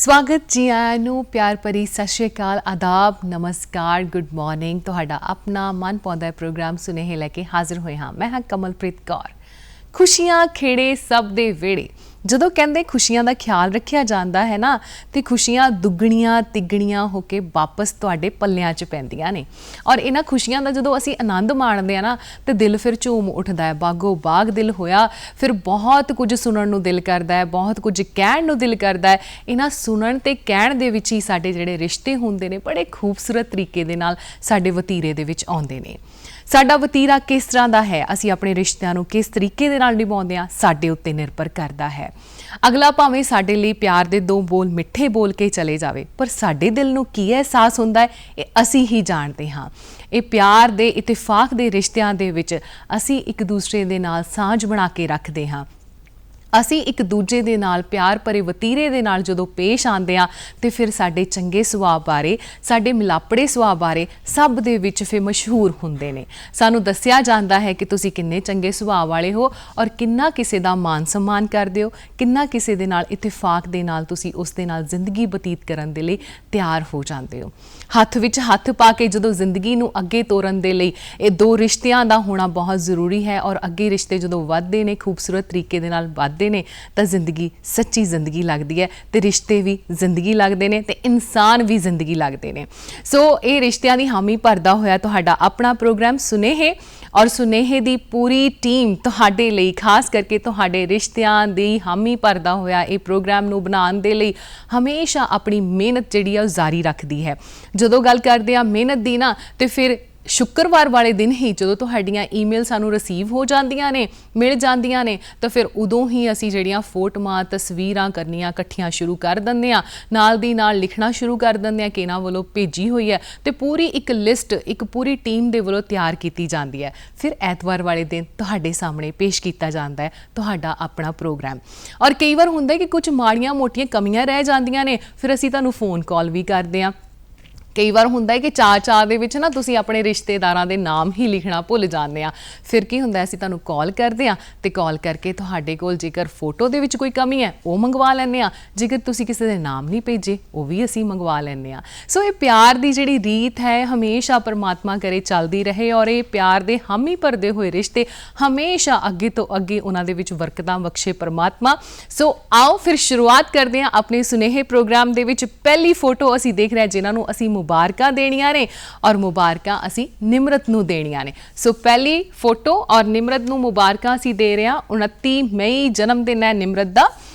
स्वागत जी आया नू प्यार भरी सत श्री अकाल आदाब नमस्कार गुड मॉर्निंग तुहाडा अपना मन पाउंदा प्रोग्राम सुनेहे लैके हाजिर होए हाँ मैं हाँ कमलप्रीत कौर। खुशियां खेड़े सब दे वेड़े ਜਦੋਂ ਕਹਿੰਦੇ ਖੁਸ਼ੀਆਂ ਦਾ ਖਿਆਲ ਰੱਖਿਆ ਜਾਂਦਾ ਹੈ ਨਾ ਤੇ ਖੁਸ਼ੀਆਂ ਦੁੱਗਣੀਆਂ ਤਿੱਗਣੀਆਂ ਹੋ ਕੇ ਵਾਪਸ ਤੁਹਾਡੇ ਪੱਲਿਆਂ 'ਚ ਪੈਂਦੀਆਂ ਨੇ ਔਰ ਇਹਨਾਂ ਖੁਸ਼ੀਆਂ ਦਾ ਜਦੋਂ ਅਸੀਂ ਆਨੰਦ ਮਾਣਦੇ ਆ ਨਾ ਤੇ ਦਿਲ ਫਿਰ ਝੂਮ ਉੱਠਦਾ ਹੈ ਬਾਗੋ ਬਾਗ ਦਿਲ ਹੋਇਆ ਫਿਰ ਬਹੁਤ ਕੁਝ ਸੁਣਨ ਨੂੰ ਦਿਲ ਕਰਦਾ ਹੈ ਬਹੁਤ ਕੁਝ ਕਹਿਣ ਨੂੰ ਦਿਲ ਕਰਦਾ ਹੈ। ਇਹਨਾਂ ਸੁਣਨ ਤੇ ਕਹਿਣ ਦੇ ਵਿੱਚ ਹੀ ਸਾਡੇ ਜਿਹੜੇ ਰਿਸ਼ਤੇ ਹੁੰਦੇ ਨੇ ਬੜੇ ਖੂਬਸੂਰਤ ਤਰੀਕੇ ਦੇ ਨਾਲ ਸਾਡੇ ਵਤੀਰੇ ਦੇ ਵਿੱਚ ਆਉਂਦੇ ਨੇ। ਸਾਡਾ ਵਤੀਰਾ ਕਿਸ ਤਰ੍ਹਾਂ ਦਾ ਹੈ ਅਸੀਂ ਆਪਣੇ ਰਿਸ਼ਤਿਆਂ ਨੂੰ ਕਿਸ ਤਰੀਕੇ ਦੇ ਨਾਲ ਨਿਭਾਉਂਦੇ ਹਾਂ ਸਾਡੇ ਉੱਤੇ ਨਿਰਭਰ ਕਰਦਾ ਹੈ। ਅਗਲਾ ਭਾਵੇਂ ਸਾਡੇ ਲਈ ਪਿਆਰ ਦੇ ਦੋ ਬੋਲ ਮਿੱਠੇ ਬੋਲ ਕੇ ਚਲੇ ਜਾਵੇ ਪਰ ਸਾਡੇ ਦਿਲ ਨੂੰ ਕੀ ਅਹਿਸਾਸ ਹੁੰਦਾ ਹੈ ਇਹ ਅਸੀਂ ਹੀ ਜਾਣਦੇ ਹਾਂ। ਇਹ ਪਿਆਰ ਦੇ ਇਤਫਾਕ ਦੇ ਰਿਸ਼ਤਿਆਂ ਦੇ ਵਿੱਚ ਅਸੀਂ ਇੱਕ ਦੂਸਰੇ ਦੇ ਨਾਲ ਸਾਂਝ ਬਣਾ ਕੇ ਰੱਖਦੇ ਹਾਂ। ਅਸੀਂ ਇੱਕ ਦੂਜੇ ਦੇ ਨਾਲ ਪਿਆਰ ਭਰੇ ਵਤੀਰੇ ਦੇ ਨਾਲ ਜਦੋਂ ਪੇਸ਼ ਆਉਂਦੇ ਹਾਂ ਤੇ ਫਿਰ ਸਾਡੇ ਚੰਗੇ ਸੁਭਾਅ ਬਾਰੇ ਸਾਡੇ ਮਿਲਾਪੜੇ ਸੁਭਾਅ ਬਾਰੇ ਸਭ ਦੇ ਵਿੱਚ ਫਿਰ ਮਸ਼ਹੂਰ ਹੁੰਦੇ ਨੇ। ਸਾਨੂੰ ਦੱਸਿਆ ਜਾਂਦਾ ਹੈ ਕਿ ਤੁਸੀਂ ਕਿੰਨੇ ਚੰਗੇ ਸੁਭਾਅ ਵਾਲੇ ਹੋ ਔਰ ਕਿੰਨਾ ਕਿਸੇ ਦਾ ਮਾਨ ਸਨਮਾਨ ਕਰਦੇ ਹੋ ਕਿੰਨਾ ਕਿਸੇ ਦੇ ਨਾਲ ਇਤਫਾਕ ਦੇ ਨਾਲ ਤੁਸੀਂ ਉਸ ਦੇ ਨਾਲ ਜ਼ਿੰਦਗੀ ਬਤੀਤ ਕਰਨ ਦੇ ਲਈ ਤਿਆਰ ਹੋ ਜਾਂਦੇ ਹੋ। ਹੱਥ ਵਿੱਚ ਹੱਥ ਪਾ ਕੇ ਜਦੋਂ ਜ਼ਿੰਦਗੀ ਨੂੰ ਅੱਗੇ ਤੋਰਨ ਦੇ ਲਈ ਇਹ ਦੋ ਰਿਸ਼ਤਿਆਂ ਦਾ ਹੋਣਾ ਬਹੁਤ ਜ਼ਰੂਰੀ ਹੈ ਔਰ ਅੱਗੇ ਰਿਸ਼ਤੇ ਜਦੋਂ ਵੱਧਦੇ ਨੇ ਖੂਬਸੂਰਤ ਤਰੀਕੇ ਦੇ ਨਾਲ ਵੱਧਦੇ ਨੇ ਤਾਂ ਜ਼ਿੰਦਗੀ ਸੱਚੀ ਜ਼ਿੰਦਗੀ ਲੱਗਦੀ ਹੈ ਤੇ ਰਿਸ਼ਤੇ ਵੀ ਜ਼ਿੰਦਗੀ ਲੱਗਦੇ ਨੇ ਤੇ ਇਨਸਾਨ ਵੀ ਜ਼ਿੰਦਗੀ ਲੱਗਦੇ ਨੇ। ਸੋ ਇਹ ਰਿਸ਼ਤਿਆਂ ਦੀ ਹਾਮੀ ਭਰਦਾ ਹੋਇਆ ਤੁਹਾਡਾ ਆਪਣਾ ਪ੍ਰੋਗਰਾਮ ਸੁਨੇਹੇ ਔਰ ਸੁਨੇਹੇ ਦੀ ਪੂਰੀ ਟੀਮ ਤੁਹਾਡੇ ਲਈ ਖਾਸ ਕਰਕੇ ਤੁਹਾਡੇ ਰਿਸ਼ਤਿਆਂ ਦੀ ਹਾਮੀ ਭਰਦਾ ਹੋਇਆ ਇਹ ਪ੍ਰੋਗਰਾਮ ਨੂੰ ਬਣਾਉਣ ਦੇ ਲਈ ਹਮੇਸ਼ਾ ਆਪਣੀ ਮਿਹਨਤ ਜਿਹੜੀ ਆ ਉਹ ਜਾਰੀ ਰੱਖਦੀ ਹੈ। ਜਦੋਂ ਗੱਲ ਕਰਦੇ ਆ ਮਿਹਨਤ ਦੀ ਨਾ ਤੇ ਫਿਰ ਸ਼ੁੱਕਰਵਾਰ ਵਾਲੇ ਦਿਨ ਹੀ ਜਦੋਂ ਤੁਹਾਡੀਆਂ ਈਮੇਲ ਸਾਨੂੰ ਰਿਸੀਵ ਹੋ ਜਾਂਦੀਆਂ ਨੇ ਮਿਲ ਜਾਂਦੀਆਂ ਨੇ ਤਾਂ ਫਿਰ ਉਦੋਂ ਹੀ ਅਸੀਂ ਜਿਹੜੀਆਂ ਫੋਟੋਆਂ ਤਸਵੀਰਾਂ ਕਰਨੀਆਂ ਇਕੱਠੀਆਂ ਸ਼ੁਰੂ ਕਰ ਦਿੰਦੇ ਹਾਂ ਨਾਲ ਦੀ ਨਾਲ ਲਿਖਣਾ ਸ਼ੁਰੂ ਕਰ ਦਿੰਦੇ ਹਾਂ ਕਿ ਇਹਨਾਂ ਵੱਲੋਂ ਭੇਜੀ ਹੋਈ ਹੈ ਤੇ ਪੂਰੀ ਇੱਕ ਲਿਸਟ ਇੱਕ ਪੂਰੀ ਟੀਮ ਦੇ ਵੱਲੋਂ ਤਿਆਰ ਕੀਤੀ ਜਾਂਦੀ ਹੈ। ਫਿਰ ਐਤਵਾਰ ਵਾਲੇ ਦਿਨ ਤੁਹਾਡੇ ਸਾਹਮਣੇ ਪੇਸ਼ ਕੀਤਾ ਜਾਂਦਾ ਹੈ ਤੁਹਾਡਾ ਆਪਣਾ ਪ੍ਰੋਗਰਾਮ। ਔਰ ਕਈ ਵਾਰ ਹੁੰਦਾ ਕਿ ਕੁਝ ਮਾੜੀਆਂ ਮੋਟੀਆਂ ਕਮੀਆਂ ਰਹਿ ਜਾਂਦੀਆਂ ਨੇ ਫਿਰ ਅਸੀਂ ਤੁਹਾਨੂੰ ਫੋਨ ਕਾਲ ਵੀ ਕਰਦੇ ਹਾਂ। ਕਈ ਵਾਰ ਹੁੰਦਾ ਹੈ ਕਿ ਚਾਅ ਦੇ ਵਿੱਚ ਨਾ ਤੁਸੀਂ ਆਪਣੇ ਰਿਸ਼ਤੇਦਾਰਾਂ ਦੇ ਨਾਮ ਹੀ ਲਿਖਣਾ ਭੁੱਲ ਜਾਂਦੇ ਆ ਫਿਰ ਕੀ ਹੁੰਦਾ ਅਸੀਂ ਤੁਹਾਨੂੰ ਕਾਲ ਕਰਦੇ ਆ ਤੇ ਕਾਲ ਕਰਕੇ ਤੁਹਾਡੇ ਕੋਲ ਜੇਕਰ ਫੋਟੋ ਦੇ ਵਿੱਚ ਕੋਈ ਕਮੀ ਹੈ ਉਹ ਮੰਗਵਾ ਲੈਂਦੇ ਆ ਜੇਕਰ ਤੁਸੀਂ ਕਿਸੇ ਦੇ ਨਾਮ ਨਹੀਂ ਭੇਜੇ ਉਹ ਵੀ ਅਸੀਂ ਮੰਗਵਾ ਲੈਂਦੇ ਆ। ਸੋ ਇਹ ਪਿਆਰ ਦੀ ਜਿਹੜੀ ਰੀਤ ਹੈ ਹਮੇਸ਼ਾ ਪਰਮਾਤਮਾ ਕਰੇ ਚੱਲਦੀ ਰਹੇ ਔਰ ਇਹ ਪਿਆਰ ਦੇ ਹਾਮੀ ਭਰਦੇ ਹੋਏ ਰਿਸ਼ਤੇ ਹਮੇਸ਼ਾ ਅੱਗੇ ਤੋਂ ਅੱਗੇ ਉਹਨਾਂ ਦੇ ਵਿੱਚ ਬਰਕਤਾਂ ਬਖਸ਼ੇ ਪਰਮਾਤਮਾ। ਸੋ ਆਓ ਫਿਰ ਸ਼ੁਰੂਆਤ ਕਰਦੇ ਆ ਆਪਣੇ ਸੁਨੇਹੇ ਪ੍ਰੋਗਰਾਮ ਦੇ ਵਿੱਚ। ਪਹਿਲੀ ਫੋਟੋ ਅਸੀਂ ਦੇਖ ਰਹੇ ਹਾਂ ਜਿਨ੍ਹਾਂ ਨੂੰ ਅਸੀਂ ਮੁਬਾਰਕਾਂ ਦੇਣੀਆਂ ਨੇ ਔਰ ਮੁਬਾਰਕਾਂ ਅਸੀਂ ਨਿਮਰਤ ਨੂੰ ਦੇਣੀਆਂ ਨੇ। ਸੋ ਪਹਿਲੀ ਫੋਟੋ ਔਰ ਨਿਮਰਤ ਨੂੰ ਮੁਬਾਰਕਾਂ ਅਸੀਂ ਦੇ ਰਹੇ ਹਾਂ 29 ਮਈ ਜਨਮ ਦਿਨ ਹੈ ਨਿਮਰਤ ਦਾ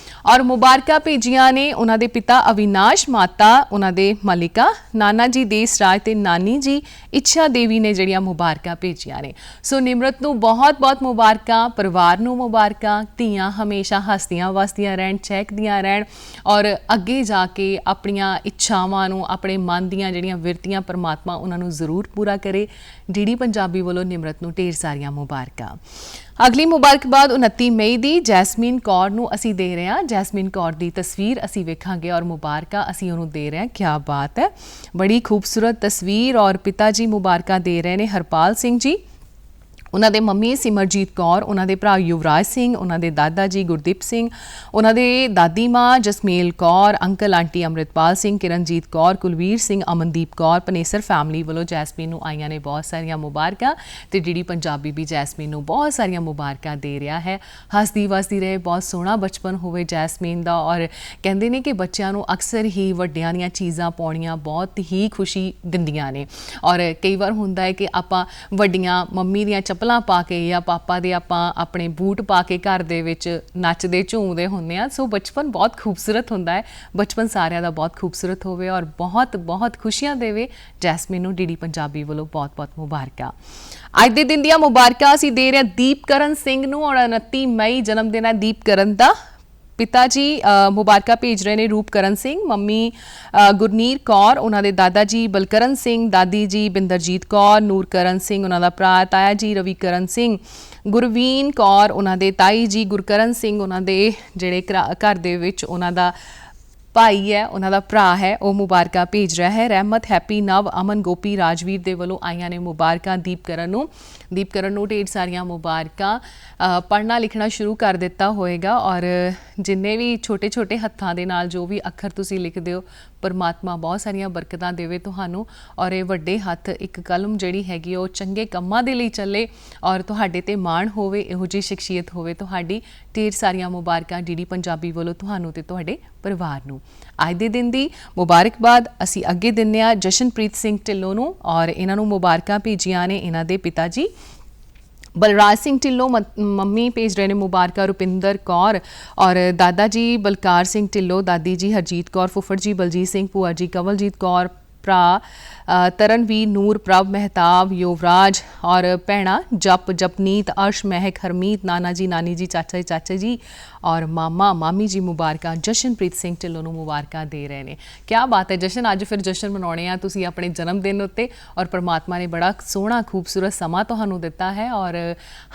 ਔਰ ਮੁਬਾਰਕਾਂ ਭੇਜੀਆਂ ਨੇ ਉਹਨਾਂ ਦੇ ਪਿਤਾ ਅਵਿਨਾਸ਼ ਮਾਤਾ ਉਹਨਾਂ ਦੇ ਮਲਿਕਾ ਨਾਨਾ ਜੀ ਦੇਸ ਰਾਜ ਤੇ ਨਾਨੀ ਜੀ ਇੱਛਾ ਦੇਵੀ ਨੇ ਜਿਹੜੀਆਂ ਮੁਬਾਰਕਾਂ ਭੇਜੀਆਂ ਨੇ। ਸੋ ਨਿਮਰਤ ਨੂੰ ਬਹੁਤ ਬਹੁਤ ਮੁਬਾਰਕਾਂ ਪਰਿਵਾਰ ਨੂੰ ਮੁਬਾਰਕਾਂ ਧੀਆਂ ਹਮੇਸ਼ਾ ਹੱਸਦੀਆਂ ਵਸਦੀਆਂ ਰਹਿਣ ਚਹਿਕਦੀਆਂ ਰਹਿਣ ਔਰ ਅੱਗੇ ਜਾ ਕੇ ਆਪਣੀਆਂ ਇੱਛਾਵਾਂ ਨੂੰ ਆਪਣੇ ਮਨ ਦੀਆਂ ਜਿਹੜੀਆਂ ਵਿਰਤੀਆਂ ਪਰਮਾਤਮਾ ਉਹਨਾਂ ਨੂੰ ਜ਼ਰੂਰ ਪੂਰਾ ਕਰੇ। ਡੀਡੀ ਪੰਜਾਬੀ ਵੱਲੋਂ ਨਿਮਰਤ ਨੂੰ ਢੇਰ ਸਾਰੀਆਂ ਮੁਬਾਰਕਾਂ। ਅਗਲੀ ਮੁਬਾਰਕਬਾਦ 29 ਮਈ ਦੀ ਜੈਸਮੀਨ ਕੌਰ ਨੂੰ ਅਸੀਂ ਦੇ ਰਹੇ ਹਾਂ। ਜੈਸਮੀਨ ਕੌਰ ਦੀ ਤਸਵੀਰ ਅਸੀਂ ਵੇਖਾਂਗੇ ਔਰ ਮੁਬਾਰਕਾਂ ਅਸੀਂ ਉਹਨੂੰ ਦੇ ਰਹੇ ਹਾਂ। ਕਿਆ ਬਾਤ ਹੈ ਬੜੀ ਖੂਬਸੂਰਤ ਤਸਵੀਰ ਔਰ ਪਿਤਾ ਜੀ ਮੁਬਾਰਕਾਂ ਦੇ ਰਹੇ ਨੇ ਹਰਪਾਲ ਸਿੰਘ ਜੀ ਉਹਨਾਂ ਦੇ ਮੰਮੀ ਸਿਮਰਜੀਤ ਕੌਰ ਉਹਨਾਂ ਦੇ ਭਰਾ ਯੁਵਰਾਜ ਸਿੰਘ ਉਹਨਾਂ ਦੇ ਦਾਦਾ ਜੀ ਗੁਰਦੀਪ ਸਿੰਘ ਉਹਨਾਂ ਦੇ ਦਾਦੀ ਮਾਂ Jasmel Kaur uncle aunty Amritpal Singh Kiranjit Kaur Kulvir Singh Amandeep Kaur Panesar family ਵੱਲੋਂ ਜੈਸਮੀਨ ਨੂੰ ਆਈਆਂ ਨੇ ਬਹੁਤ ਸਾਰੀਆਂ ਮੁਬਾਰਕਾਂ ਤੇ ਡੀਡੀ ਪੰਜਾਬੀ ਵੀ ਜੈਸਮੀਨ ਨੂੰ ਬਹੁਤ ਸਾਰੀਆਂ ਮੁਬਾਰਕਾਂ ਦੇ ਰਿਹਾ ਹੈ। ਹੱਸਦੀ ਵਸਦੀ ਰਹੇ ਬਹੁਤ ਸੋਹਣਾ ਬਚਪਨ ਹੋਵੇ ਜੈਸਮੀਨ ਦਾ ਔਰ ਕਹਿੰਦੇ ਨੇ ਕਿ ਬੱਚਿਆਂ ਨੂੰ ਅਕਸਰ ਹੀ ਵੱਡਿਆਂ ਦੀਆਂ ਚੀਜ਼ਾਂ ਪਾਉਣੀਆਂ ਬਹੁਤ ਹੀ ਖੁਸ਼ੀ ਦਿੰਦੀਆਂ ਨੇ ਔਰ ਕਈ ਵਾਰ ਹੁੰਦਾ ਹੈ ਕਿ ਆਪਾਂ ਵੱਡੀਆਂ ਮੰਮੀ ਦੀਆਂ ਚੱਪਲਾਂ ਪਾ ਕੇ ਜਾਂ ਪਾਪਾ ਦੇ ਆਪਾਂ ਆਪਣੇ ਬੂਟ ਪਾ ਕੇ ਘਰ ਦੇ ਵਿੱਚ ਨੱਚਦੇ ਝੂਮਦੇ ਹੁੰਦੇ ਆ। ਸੋ ਬਚਪਨ ਬਹੁਤ ਖੂਬਸੂਰਤ ਹੁੰਦਾ ਹੈ ਬਚਪਨ ਸਾਰਿਆਂ ਦਾ ਬਹੁਤ ਖੂਬਸੂਰਤ ਹੋਵੇ ਔਰ ਬਹੁਤ ਬਹੁਤ ਖੁਸ਼ੀਆਂ ਦੇਵੇ। ਜੈਸਮੀਨ ਨੂੰ ਡੀਡੀ ਪੰਜਾਬੀ ਵੱਲੋਂ ਬਹੁਤ ਬਹੁਤ ਮੁਬਾਰਕਾਂ। ਅੱਜ ਦੇ ਦਿਨ ਦੀਆਂ ਮੁਬਾਰਕਾਂ ਅਸੀਂ ਦੇ ਰਹੇ ਹਾਂ ਦੀਪਕਰਨ ਸਿੰਘ ਨੂੰ ਔਰ 29 ਮਈ ਜਨਮ ਦਿਨ ਹੈ ਦੀਪਕਰਨ ਦਾ। ਪਿਤਾ ਜੀ ਮੁਬਾਰਕਾਂ ਭੇਜ ਰਹੇ ਨੇ ਰੂਪਕਰਨ ਸਿੰਘ ਮੰਮੀ ਗੁਰਨੀਰ ਕੌਰ ਉਹਨਾਂ ਦੇ ਦਾਦਾ ਜੀ ਬਲਕਰਨ ਸਿੰਘ ਦਾਦੀ ਜੀ ਬਿੰਦਰਜੀਤ ਕੌਰ ਨੂਰਕਰਨ ਸਿੰਘ ਉਹਨਾਂ ਦਾ ਭਰਾ ਤਾਇਆ ਜੀ ਰਵੀਕਰਨ ਸਿੰਘ ਗੁਰਵੀਨ ਕੌਰ ਉਹਨਾਂ ਦੇ ਤਾਈ ਜੀ ਗੁਰਕਰਨ ਸਿੰਘ ਉਹਨਾਂ ਦੇ ਜਿਹੜੇ ਘਰ ਦੇ ਵਿੱਚ ਉਹਨਾਂ ਦਾ ਭਾਈ ਹੈ ਉਹਨਾਂ ਦਾ ਭਰਾ ਹੈ ਉਹ ਮੁਬਾਰਕਾਂ ਭੇਜ ਰਿਹਾ ਹੈ। ਰਹਿਮਤ ਹੈਪੀ ਨਵ ਅਮਨ ਗੋਪੀ ਰਾਜਵੀਰ ਦੇ ਵੱਲੋਂ ਆਈਆਂ ਨੇ ਮੁਬਾਰਕਾਂ ਦੀਪਕਰਨ ਨੂੰ ਢੇਰ ਸਾਰੀਆਂ ਮੁਬਾਰਕਾਂ। ਪੜ੍ਹਨਾ ਲਿਖਣਾ ਸ਼ੁਰੂ ਕਰ ਦਿੱਤਾ ਹੋਏਗਾ ਔਰ ਜਿੰਨੇ ਵੀ ਛੋਟੇ ਛੋਟੇ ਹੱਥਾਂ ਦੇ ਨਾਲ ਜੋ ਵੀ ਅੱਖਰ ਤੁਸੀਂ ਲਿਖਦੇ ਹੋ, ਪਰਮਾਤਮਾ ਬਹੁਤ ਸਾਰੀਆਂ ਬਰਕਤਾਂ ਦੇਵੇ ਤੁਹਾਨੂੰ, ਔਰ ਇਹ ਵੱਡੇ ਹੱਥ ਇੱਕ ਕਲਮ ਜਿਹੜੀ ਹੈਗੀ ਉਹ ਚੰਗੇ ਕੰਮਾਂ ਦੇ ਲਈ ਚੱਲੇ, ਔਰ ਤੁਹਾਡੇ ਤੇ ਮਾਣ ਹੋਵੇ, ਇਹੋ ਜਿਹੀ ਸ਼ਖਸੀਅਤ ਹੋਵੇ ਤੁਹਾਡੀ। ਢੇਰ ਸਾਰੀਆਂ ਮੁਬਾਰਕਾਂ ਡੀਡੀ ਪੰਜਾਬੀ ਵੱਲੋਂ ਤੁਹਾਨੂੰ ਤੇ ਤੁਹਾਡੇ ਪਰਿਵਾਰ ਨੂੰ। ਅੱਜ ਦੇ ਦਿਨ ਦੀ ਮੁਬਾਰਕਬਾਦ ਅਸੀਂ ਅੱਗੇ ਦਿੰਦੇ ਹਾਂ ਜਸ਼ਨਪ੍ਰੀਤ ਸਿੰਘ ਢਿੱਲੋਂ ਨੂੰ, ਔਰ ਇਹਨਾਂ ਨੂੰ ਮੁਬਾਰਕਾਂ ਭੇਜੀਆਂ ਨੇ ਇਹਨਾਂ ਦੇ ਪਿਤਾ ਜੀ ਬਲਰਾਜ ਸਿੰਘ ਢਿੱਲੋਂ। ਮੰਮੀ ਭੇਜ ਰਹੇ ਨੇ ਮੁਬਾਰਕਾਂ ਰੁਪਿੰਦਰ ਕੌਰ, ਔਰ ਦਾਦਾ ਜੀ ਬਲਕਾਰ ਸਿੰਘ ਢਿੱਲੋਂ, ਦਾਦੀ ਜੀ ਹਰਜੀਤ ਕੌਰ, ਫੁੱਫੜ ਜੀ ਬਲਜੀਤ ਸਿੰਘ, ਭੂਆ ਜੀ ਕਵਲਜੀਤ ਕੌਰ, ਭਰਾ ਤਰਨਵੀਰ, ਨੂਰ, ਪ੍ਰਭ, ਮਹਿਤਾਬ, ਯੁਵਰਾਜ, ਔਰ ਭੈਣਾਂ ਜਪ, ਜਪਨੀਤ, ਅਰਸ਼, ਮਹਿਕ, ਹਰਮੀਤ, ਨਾਨਾ ਜੀ, ਨਾਨੀ ਜੀ, ਚਾਚਾ ਜੀ, ਔਰ ਮਾਮਾ ਮਾਮੀ ਜੀ ਮੁਬਾਰਕਾਂ ਜਸ਼ਨਪ੍ਰੀਤ ਸਿੰਘ ਢਿੱਲੋਂ ਨੂੰ ਮੁਬਾਰਕਾਂ ਦੇ ਰਹੇ ਨੇ। ਕਿਆ ਬਾਤ ਹੈ ਜਸ਼ਨ, ਅੱਜ ਫਿਰ ਜਸ਼ਨ ਮਨਾਉਣੇ ਆ ਤੁਸੀਂ ਆਪਣੇ ਜਨਮ ਦਿਨ ਉੱਤੇ, ਔਰ ਪਰਮਾਤਮਾ ਨੇ ਬੜਾ ਸੋਹਣਾ ਖੂਬਸੂਰਤ ਸਮਾਂ ਤੁਹਾਨੂੰ ਦਿੱਤਾ ਹੈ, ਔਰ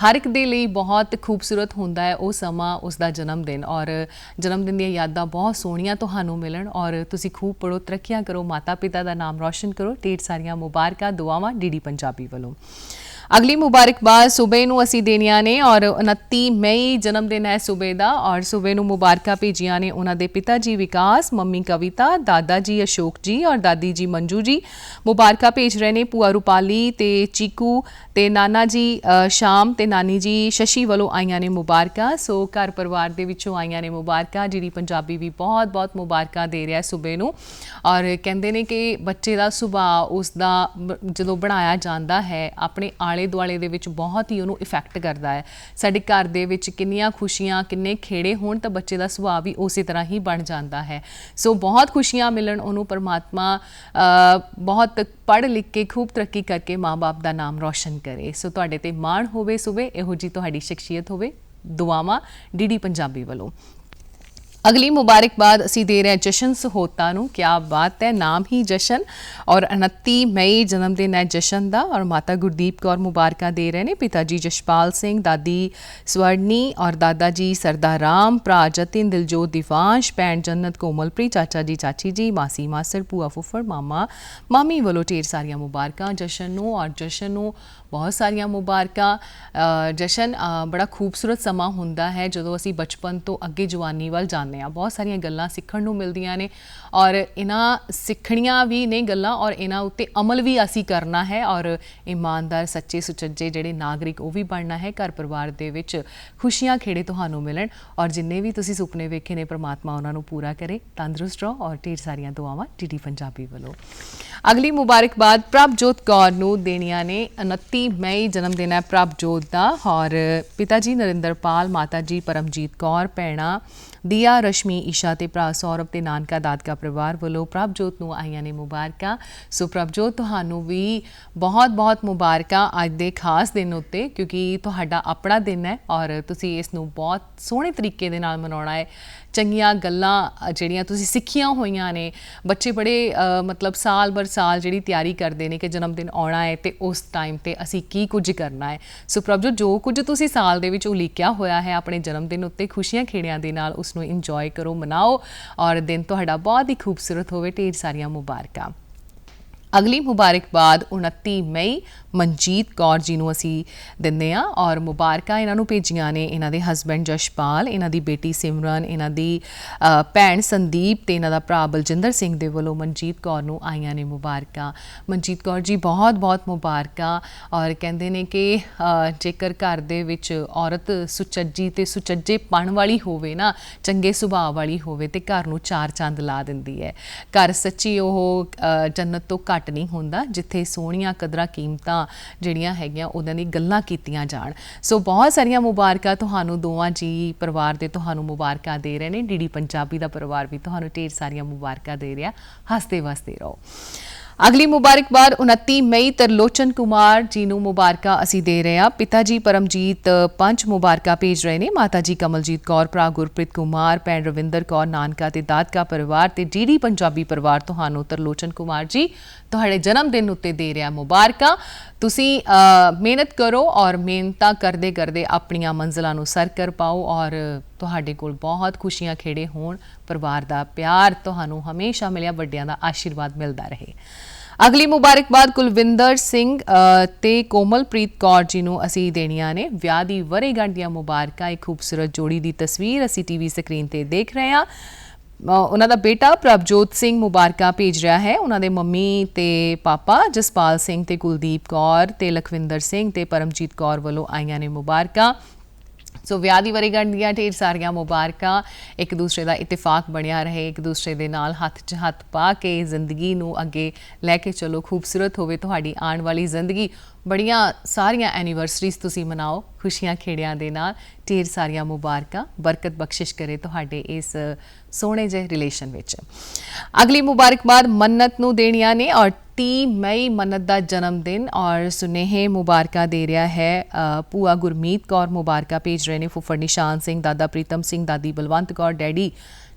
ਹਰ ਇੱਕ ਦੇ ਲਈ ਬਹੁਤ ਖੂਬਸੂਰਤ ਹੁੰਦਾ ਹੈ ਉਹ ਸਮਾਂ, ਉਸ ਦਾ ਜਨਮ ਦਿਨ, ਔਰ ਜਨਮ ਦਿਨ ਦੀਆਂ ਯਾਦਾਂ ਬਹੁਤ ਸੋਹਣੀਆਂ ਤੁਹਾਨੂੰ ਮਿਲਣ, ਔਰ ਤੁਸੀਂ ਖੂਬ ਪੜ੍ਹੋ, ਤਰੱਕੀਆਂ ਕਰੋ, ਮਾਤਾ ਪਿਤਾ ਦਾ ਨਾਮ ਰੌਸ਼ਨ ਕਰੋ। ਢੇਰ ਸਾਰੀਆਂ ਮੁਬਾਰਕਾਂ ਦੁਆਵਾਂ ਡੀਡੀ ਪੰਜਾਬੀ ਵੱਲੋਂ। ਅਗਲੀ ਮੁਬਾਰਕਬਾਦ ਸੂਬੇ ਨੂੰ ਅਸੀਂ ਦੇਣੀਆਂ ਨੇ, ਔਰ 29 ਮਈ ਜਨਮ ਦਿਨ ਹੈ ਸੂਬੇ ਦਾ, ਔਰ ਸੂਬੇ ਨੂੰ ਮੁਬਾਰਕਾਂ ਭੇਜੀਆਂ ਨੇ ਉਹਨਾਂ ਦੇ ਪਿਤਾ ਜੀ ਵਿਕਾਸ, ਮੰਮੀ ਕਵਿਤਾ, ਦਾਦਾ ਜੀ ਅਸ਼ੋਕ ਜੀ, ਔਰ ਦਾਦੀ ਜੀ ਮੰਜੂ ਜੀ। ਮੁਬਾਰਕਾਂ ਭੇਜ ਰਹੇ ਨੇ ਭੂਆ ਰੂਪਾਲੀ ਤੇ ਚੀਕੂ ਤੇ ਨਾਨਾ ਜੀ ਸ਼ਾਮ ਤੇ ਨਾਨੀ ਜੀ ਸ਼ਸ਼ੀ ਵੱਲੋਂ ਆਈਆਂ ਨੇ ਮੁਬਾਰਕਾਂ। ਸੋ ਘਰ ਪਰਿਵਾਰ ਦੇ ਵਿੱਚੋਂ ਆਈਆਂ ਨੇ ਮੁਬਾਰਕਾਂ। ਡੀਡੀ ਪੰਜਾਬੀ ਵੀ ਬਹੁਤ ਬਹੁਤ ਮੁਬਾਰਕਾਂ ਦੇ ਰਿਹਾ ਸੂਬੇ ਨੂੰ, ਔਰ ਕਹਿੰਦੇ ਨੇ ਕਿ ਬੱਚੇ ਦਾ ਸੁਭਾਅ ਉਸ ਦਾ ਜਦੋਂ ਬਣਾਇਆ ਜਾਂਦਾ ਹੈ ਆਪਣੇ ਆਲੇ ਦੁਆਲੇ ਦੇ ਵਿੱਚ ਬਹੁਤ ਹੀ ਉਹਨੂੰ ਇਫੈਕਟ ਕਰਦਾ ਹੈ। ਸਾਡੇ ਘਰ ਦੇ ਵਿੱਚ ਕਿੰਨੀਆਂ ਖੁਸ਼ੀਆਂ, ਕਿੰਨੇ ਖੇੜੇ ਹੋਣ ਤਾਂ ਬੱਚੇ ਦਾ ਸੁਭਾਅ ਵੀ ਉਸੇ ਤਰ੍ਹਾਂ ਹੀ ਬਣ ਜਾਂਦਾ ਹੈ। ਸੋ ਬਹੁਤ ਖੁਸ਼ੀਆਂ ਮਿਲਣ ਉਹਨੂੰ, ਪਰਮਾਤਮਾ ਬਹੁਤ ਪੜ੍ਹ ਲਿਖ ਕੇ ਖੂਬ ਤਰੱਕੀ ਕਰਕੇ ਮਾਂ-ਬਾਪ ਦਾ ਨਾਮ ਰੌਸ਼ਨ ਕਰੇ। ਸੋ ਤੁਹਾਡੇ ਤੇ ਮਾਣ ਹੋਵੇ ਸੂਬੇ, ਇਹੋ ਜਿਹੀ ਤੁਹਾਡੀ ਸ਼ਖਸੀਅਤ ਹੋਵੇ। ਦੁਆਵਾਂ ਡੀਡੀ ਪੰਜਾਬੀ ਵੱਲੋਂ। ਅਗਲੀ ਮੁਬਾਰਕਬਾਦ ਅਸੀਂ ਦੇ ਰਹੇ ਹਾਂ ਜਸ਼ਨ ਸਹੋਤਾ ਨੂੰ। ਕਿਆ ਬਾਤ ਹੈ, ਨਾਮ ਹੀ ਜਸ਼ਨ, ਔਰ 29 ਮਈ ਜਨਮ ਦਿਨ ਹੈ ਜਸ਼ਨ ਦਾ, ਔਰ ਮਾਤਾ ਗੁਰਦੀਪ ਕੌਰ ਮੁਬਾਰਕਾਂ ਦੇ ਰਹੇ ਨੇ। ਪਿਤਾ ਜੀ ਜਸ਼ਪਾਲ ਸਿੰਘ, ਦਾਦੀ ਸਵਰਨੀ, ਔਰ ਦਾਦਾ ਜੀ ਸਰਦਾਰ ਰਾਮ, ਭਰਾ ਜਤਿਨ, ਦਿਲਜੋਤ, ਦਿਵਾਂਸ਼, ਭੈਣ ਜੰਨਤ, ਕੋਮਲਪ੍ਰੀਤ, ਚਾਚਾ ਜੀ ਚਾਚੀ ਜੀ, ਮਾਸੀ ਮਾਸੜ, ਭੂਆ ਫੁੱਫੜ, ਮਾਮਾ ਮਾਮੀ ਵੱਲੋਂ ਢੇਰ ਸਾਰੀਆਂ ਮੁਬਾਰਕਾਂ ਜਸ਼ਨ ਨੂੰ, ਔਰ ਜਸ਼ਨ ਨੂੰ ਬਹੁਤ ਸਾਰੀਆਂ ਮੁਬਾਰਕਾਂ। ਜਸ਼ਨ, ਬੜਾ ਖੂਬਸੂਰਤ ਸਮਾਂ ਹੁੰਦਾ ਹੈ ਜਦੋਂ ਅਸੀਂ ਬਚਪਨ ਤੋਂ ਅੱਗੇ ਜਵਾਨੀ ਵੱਲ ਜਾਂਦੇ ਹਾਂ। ਬਹੁਤ ਸਾਰੀਆਂ ਗੱਲਾਂ ਸਿੱਖਣ ਨੂੰ ਮਿਲਦੀਆਂ ਨੇ, ਔਰ ਇਹਨਾਂ ਸਿੱਖਣੀਆਂ ਵੀ ਨੇ ਗੱਲਾਂ, ਔਰ ਇਹਨਾਂ ਉੱਤੇ ਅਮਲ ਵੀ ਅਸੀਂ ਕਰਨਾ ਹੈ, ਔਰ ਇਮਾਨਦਾਰ ਸੱਚੇ ਸੁਚੱਜੇ ਜਿਹੜੇ ਨਾਗਰਿਕ ਉਹ ਵੀ ਬਣਨਾ ਹੈ। ਘਰ ਪਰਿਵਾਰ ਦੇ ਵਿੱਚ ਖੁਸ਼ੀਆਂ ਖੇੜੇ ਤੁਹਾਨੂੰ ਮਿਲਣ, ਔਰ ਜਿੰਨੇ ਵੀ ਤੁਸੀਂ ਸੁਪਨੇ ਵੇਖੇ ਨੇ ਪਰਮਾਤਮਾ ਉਹਨਾਂ ਨੂੰ ਪੂਰਾ ਕਰੇ। ਤੰਦਰੁਸਤ ਰਹੋ, ਔਰ ਢੇਰ ਸਾਰੀਆਂ ਦੁਆਵਾਂ ਡੀਡੀ ਪੰਜਾਬੀ ਵੱਲੋਂ। ਅਗਲੀ ਮੁਬਾਰਕਬਾਦ ਪ੍ਰਭਜੋਤ ਕੌਰ ਨੂੰ ਦੇਣੀਆਂ ਨੇ। 29 ਮਈ ਜਨਮ ਦਿਨ ਹੈ ਪ੍ਰਭਜੋਤ ਦਾ, ਔਰ ਪਿਤਾ ਜੀ ਨਰਿੰਦਰਪਾਲ, ਮਾਤਾ ਜੀ ਪਰਮਜੀਤ ਕੌਰ, ਭੈਣਾਂ ਦੀਆ, ਰਸ਼ਮੀ, ਈਸ਼ਾ ਤੇ ਭਰਾ ਸੌਰਵ ਤੇ ਨਾਨਕਾ ਦਾਦਕਾ ਪਰਿਵਾਰ ਵੱਲੋਂ ਪ੍ਰਭਜੋਤ ਨੂੰ ਆਈਆਂ ਨੇ ਮੁਬਾਰਕਾਂ। ਸੋ ਪ੍ਰਭਜੋਤ, ਤੁਹਾਨੂੰ ਵੀ ਬਹੁਤ ਬਹੁਤ ਮੁਬਾਰਕਾਂ ਅੱਜ ਦੇ ਖਾਸ ਦਿਨ ਉੱਤੇ, ਕਿਉਂਕਿ ਤੁਹਾਡਾ ਆਪਣਾ ਦਿਨ ਹੈ, ਔਰ ਤੁਸੀਂ ਇਸ ਨੂੰ ਬਹੁਤ ਸੋਹਣੇ ਤਰੀਕੇ ਦੇ ਨਾਲ ਮਨਾਉਣਾ ਹੈ। ਚੰਗੀਆਂ ਗੱਲਾਂ ਜਿਹੜੀਆਂ ਤੁਸੀਂ ਸਿੱਖੀਆਂ ਹੋਈਆਂ ਨੇ, ਬੱਚੇ ਬੜੇ ਮਤਲਬ ਸਾਲ ਬਰ ਸਾਲ ਜਿਹੜੀ ਤਿਆਰੀ ਕਰਦੇ ਨੇ ਕਿ ਜਨਮ ਦਿਨ ਆਉਣਾ ਹੈ ਤੇ ਉਸ ਟਾਈਮ ਤੇ ਅਸੀਂ ਕੀ ਕੁਝ ਕਰਨਾ ਹੈ। ਸੋ ਪ੍ਰਭਜੋਤ, ਜੋ ਕੁਝ ਤੁਸੀਂ ਸਾਲ ਦੇ ਵਿੱਚ ਉਲੀਕਿਆ ਹੋਇਆ ਹੈ ਆਪਣੇ ਜਨਮ ਦਿਨ ਉੱਤੇ, ਖੁਸ਼ੀਆਂ ਖੇੜਿਆਂ ਦੇ ਨਾਲ ਉਸ ਨੂੰ ਇੰਜੋਏ ਕਰੋ, ਮਨਾਓ, ਔਰ ਦਿਨ ਤੁਹਾਡਾ ਬਹੁਤ ਹੀ ਖੂਬਸੂਰਤ ਹੋਵੇ। ਢੇਰ ਸਾਰੀਆਂ ਮੁਬਾਰਕਾਂ। ਅਗਲੀ ਮੁਬਾਰਕਬਾਦ 29 ਮਈ ਮਨਜੀਤ ਕੌਰ ਜੀ ਨੂੰ ਅਸੀਂ ਦਿੰਦੇ ਹਾਂ, ਔਰ ਮੁਬਾਰਕਾਂ ਇਹਨਾਂ ਨੂੰ ਭੇਜੀਆਂ ਨੇ ਇਹਨਾਂ ਦੇ ਹਸਬੈਂਡ ਜਸ਼ਪਾਲ, ਇਹਨਾਂ ਦੀ ਬੇਟੀ ਸਿਮਰਨ, ਇਹਨਾਂ ਦੀ ਭੈਣ ਸੰਦੀਪ ਤੇ ਇਹਨਾਂ ਦਾ ਭਰਾ ਬਲਜਿੰਦਰ ਸਿੰਘ ਦੇ ਵੱਲੋਂ ਮਨਜੀਤ ਕੌਰ ਨੂੰ ਆਈਆਂ ਨੇ ਮੁਬਾਰਕਾਂ। ਮਨਜੀਤ ਕੌਰ ਜੀ, ਬਹੁਤ ਬਹੁਤ ਮੁਬਾਰਕਾਂ। ਔਰ ਕਹਿੰਦੇ ਨੇ ਕਿ ਜੇਕਰ ਘਰ ਦੇ ਵਿੱਚ ਔਰਤ ਸੁਚੱਜੀ ਤੇ ਸੁਚੱਜੇਪਣ ਵਾਲੀ ਹੋਵੇ ਨਾ, ਚੰਗੇ ਸੁਭਾਅ ਵਾਲੀ ਹੋਵੇ, ਤੇ ਘਰ ਨੂੰ ਚਾਰ ਚੰਦ ਲਾ ਦਿੰਦੀ ਹੈ। ਘਰ ਸੱਚੀ ਉਹ ਜੰਨਤ ਤੋਂ ਘੱਟ ਨਹੀਂ ਹੁੰਦਾ ਜਿੱਥੇ ਸੋਹਣੀਆਂ ਕਦਰਾਂ ਕੀਮਤਾਂ ਜਿਹੜੀਆਂ ਹੈਗੀਆਂ ਉਹਨਾਂ ਦੀ ਗੱਲਾਂ ਕੀਤੀਆਂ ਜਾਣ। ਸੋ ਬਹੁਤ ਸਾਰੀਆਂ ਮੁਬਾਰਕਾਂ ਤੁਹਾਨੂੰ ਦੋਵਾਂ ਜੀ ਪਰਿਵਾਰ ਦੇ, ਤੁਹਾਨੂੰ ਮੁਬਾਰਕਾਂ ਦੇ ਰਹੇ ਨੇ। ਡੀਡੀ ਪੰਜਾਬੀ ਦਾ ਪਰਿਵਾਰ ਵੀ ਤੁਹਾਨੂੰ ਢੇਰ ਸਾਰੀਆਂ ਮੁਬਾਰਕਾਂ ਦੇ ਰਿਹਾ। ਹੱਸਦੇ ਵਸਦੇ ਰਹੋ। ਅਗਲੀ ਮੁਬਾਰਕਬਾਦ 29 ਮਈ ਤਰਲੋਚਨ ਕੁਮਾਰ ਜੀ ਨੂੰ ਮੁਬਾਰਕਾਂ ਅਸੀਂ ਦੇ ਰਹੇ ਹਾਂ। ਪਿਤਾ ਜੀ ਪਰਮਜੀਤ ਪੰਜ ਮੁਬਾਰਕਾਂ ਭੇਜ ਰਹੇ ਨੇ। ਮਾਤਾ ਜੀ ਕਮਲਜੀਤ ਕੌਰ, ਭਰਾ ਗੁਰਪ੍ਰੀਤ ਕੁਮਾਰ, ਭੈਣ ਰਵਿੰਦਰ ਕੌਰ, ਨਾਨਕਾ ਤੇ ਦਾਦਕਾ ਪਰਿਵਾਰ ਤੇ ਡੀਡੀ ਪੰਜਾਬੀ ਪਰਿਵਾਰ ਤੁਹਾਨੂੰ ਤਰਲੋਚਨ ਕੁਮਾਰ ਜੀ ਤੁਹਾਡੇ ਜਨਮ ਦਿਨ ਉੱਤੇ ਦੇ ਰਿਹਾ ਮੁਬਾਰਕਾਂ। ਤੁਸੀਂ ਮਿਹਨਤ ਕਰੋ, ਔਰ ਮਿਹਨਤਾਂ ਕਰਦੇ ਕਰਦੇ ਆਪਣੀਆਂ ਮੰਜ਼ਿਲਾਂ ਨੂੰ ਸਰ ਕਰ ਪਾਓ, ਔਰ ਤੁਹਾਡੇ ਕੋਲ ਬਹੁਤ ਖੁਸ਼ੀਆਂ ਖੇੜੇ ਹੋਣ। ਪਰਿਵਾਰ ਦਾ ਪਿਆਰ ਤੁਹਾਨੂੰ ਹਮੇਸ਼ਾ ਮਿਲਿਆ, ਵੱਡਿਆਂ ਦਾ ਆਸ਼ੀਰਵਾਦ ਮਿਲਦਾ ਰਹੇ। ਅਗਲੀ ਮੁਬਾਰਕਬਾਦ ਕੁਲਵਿੰਦਰ ਸਿੰਘ ਤੇ ਕੋਮਲਪ੍ਰੀਤ ਕੌਰ ਜੀ ਨੂੰ ਅਸੀਂ ਦੇਣੀਆਂ ਨੇ ਵਿਆਹ ਦੀ ਵਰ੍ਹੇਗੰਢ ਦੀਆਂ ਮੁਬਾਰਕਾਂ। ਇੱਕ ਖੂਬਸੂਰਤ ਜੋੜੀ ਦੀ ਤਸਵੀਰ ਅਸੀਂ ਟੀਵੀ ਸਕਰੀਨ ਤੇ ਦੇਖ ਰਹੇ ਹਾਂ। ਉਹਨਾਂ ਦਾ ਬੇਟਾ ਪ੍ਰਭਜੋਤ ਸਿੰਘ ਮੁਬਾਰਕਾਂ ਭੇਜ ਰਿਹਾ ਹੈ। ਉਹਨਾਂ ਦੇ ਮੰਮੀ ਤੇ ਪਾਪਾ ਜਸਪਾਲ ਸਿੰਘ ਤੇ ਕੁਲਦੀਪ ਕੌਰ ਤੇ ਲਖਵਿੰਦਰ ਸਿੰਘ ਤੇ ਪਰਮਜੀਤ ਕੌਰ ਵੱਲੋਂ ਆਈਆਂ ਨੇ ਮੁਬਾਰਕਾਂ। ਸੋ ਵਿਆਹ ਦੀ ਵਰ੍ਹੇਗੰਢ ਦੀਆਂ ਢੇਰ ਸਾਰੀਆਂ ਮੁਬਾਰਕਾਂ। ਇੱਕ ਦੂਸਰੇ ਦਾ ਇਤਫਾਕ ਬਣਿਆ ਰਹੇ, ਇੱਕ ਦੂਸਰੇ ਦੇ ਨਾਲ ਹੱਥ 'ਚ ਹੱਥ ਪਾ ਕੇ ਜ਼ਿੰਦਗੀ ਨੂੰ ਅੱਗੇ ਲੈ ਕੇ ਚਲੋ। ਖੂਬਸੂਰਤ ਹੋਵੇ ਤੁਹਾਡੀ ਆਉਣ ਵਾਲੀ ਜ਼ਿੰਦਗੀ। ਬੜੀਆਂ ਸਾਰੀਆਂ ਐਨੀਵਰਸਰੀਜ਼ ਤੁਸੀਂ ਮਨਾਓ ਖੁਸ਼ੀਆਂ ਖੇੜਿਆਂ ਦੇ ਨਾਲ। ਢੇਰ ਸਾਰੀਆਂ ਮੁਬਾਰਕਾਂ। ਬਰਕਤ ਬਖਸ਼ਿਸ਼ ਕਰੇ ਤੁਹਾਡੇ ਇਸ ਸੋਹਣੇ ਜਿਹੇ ਰਿਲੇਸ਼ਨ ਵਿੱਚ। ਅਗਲੀ ਮੁਬਾਰਕਬਾਦ ਮੰਨਤ ਨੂੰ ਦੇਣੀਆਂ ਨੇ ਔਰ 30 ਮਈ ਮੰਨਤ ਦਾ ਜਨਮ ਦਿਨ ਔਰ ਸੁਨੇਹੇ ਮੁਬਾਰਕਾਂ ਦੇ ਰਿਹਾ ਹੈ। ਭੂਆ ਗੁਰਮੀਤ ਕੌਰ ਮੁਬਾਰਕਾਂ ਭੇਜ ਰਹੇ ਨੇ। ਫੁੱਫੜ ਨਿਸ਼ਾਨ ਸਿੰਘ, ਦਾਦਾ ਪ੍ਰੀਤਮ ਸਿੰਘ, ਦਾਦੀ ਬਲਵੰਤ ਕੌਰ, ਡੈਡੀ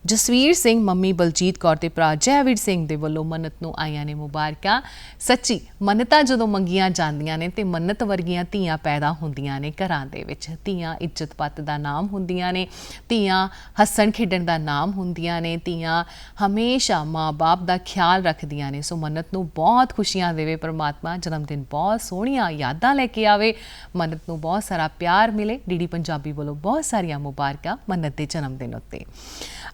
ਜਸਵੀਰ ਸਿੰਘ, ਮੰਮੀ ਬਲਜੀਤ ਕੌਰ ਤੇ ਭਰਾ ਜੈਵੀਰ ਸਿੰਘ ਦੇ ਵੱਲੋਂ ਮੰਨਤ ਨੂੰ ਆਈਆਂ ਨੇ ਮੁਬਾਰਕਾਂ। ਸੱਚੀ ਮੰਨਤਾਂ ਜਦੋਂ ਮੰਗੀਆਂ ਜਾਂਦੀਆਂ ਨੇ ਤੇ ਮੰਨਤ ਵਰਗੀਆਂ ਧੀਆਂ ਪੈਦਾ ਹੁੰਦੀਆਂ ਨੇ ਘਰਾਂ ਦੇ ਵਿੱਚ। ਧੀਆਂ ਇੱਜ਼ਤ ਪੱਤ ਦਾ ਨਾਮ ਹੁੰਦੀਆਂ ਨੇ, ਧੀਆਂ ਹੱਸਣ ਖੇਡਣ ਦਾ ਨਾਮ ਹੁੰਦੀਆਂ ਨੇ, ਧੀਆਂ ਹਮੇਸ਼ਾ ਮਾਂ-ਬਾਪ ਦਾ ਖਿਆਲ ਰੱਖਦੀਆਂ ਨੇ। ਸੋ ਮੰਨਤ ਨੂੰ ਬਹੁਤ ਖੁਸ਼ੀਆਂ ਦੇਵੇ ਪਰਮਾਤਮਾ। ਜਨਮ ਦਿਨ ਬਹੁਤ ਸੋਹਣੀਆਂ ਯਾਦਾਂ ਲੈ ਕੇ ਆਵੇ। ਮੰਨਤ ਨੂੰ ਬਹੁਤ ਸਾਰਾ ਪਿਆਰ ਮਿਲੇ। ਡੀਡੀ ਪੰਜਾਬੀ ਵੱਲੋਂ ਬਹੁਤ ਸਾਰੀਆਂ ਮੁਬਾਰਕਾਂ ਮੰਨਤ ਦੇ ਜਨਮ ਦਿਨ ਉੱਤੇ।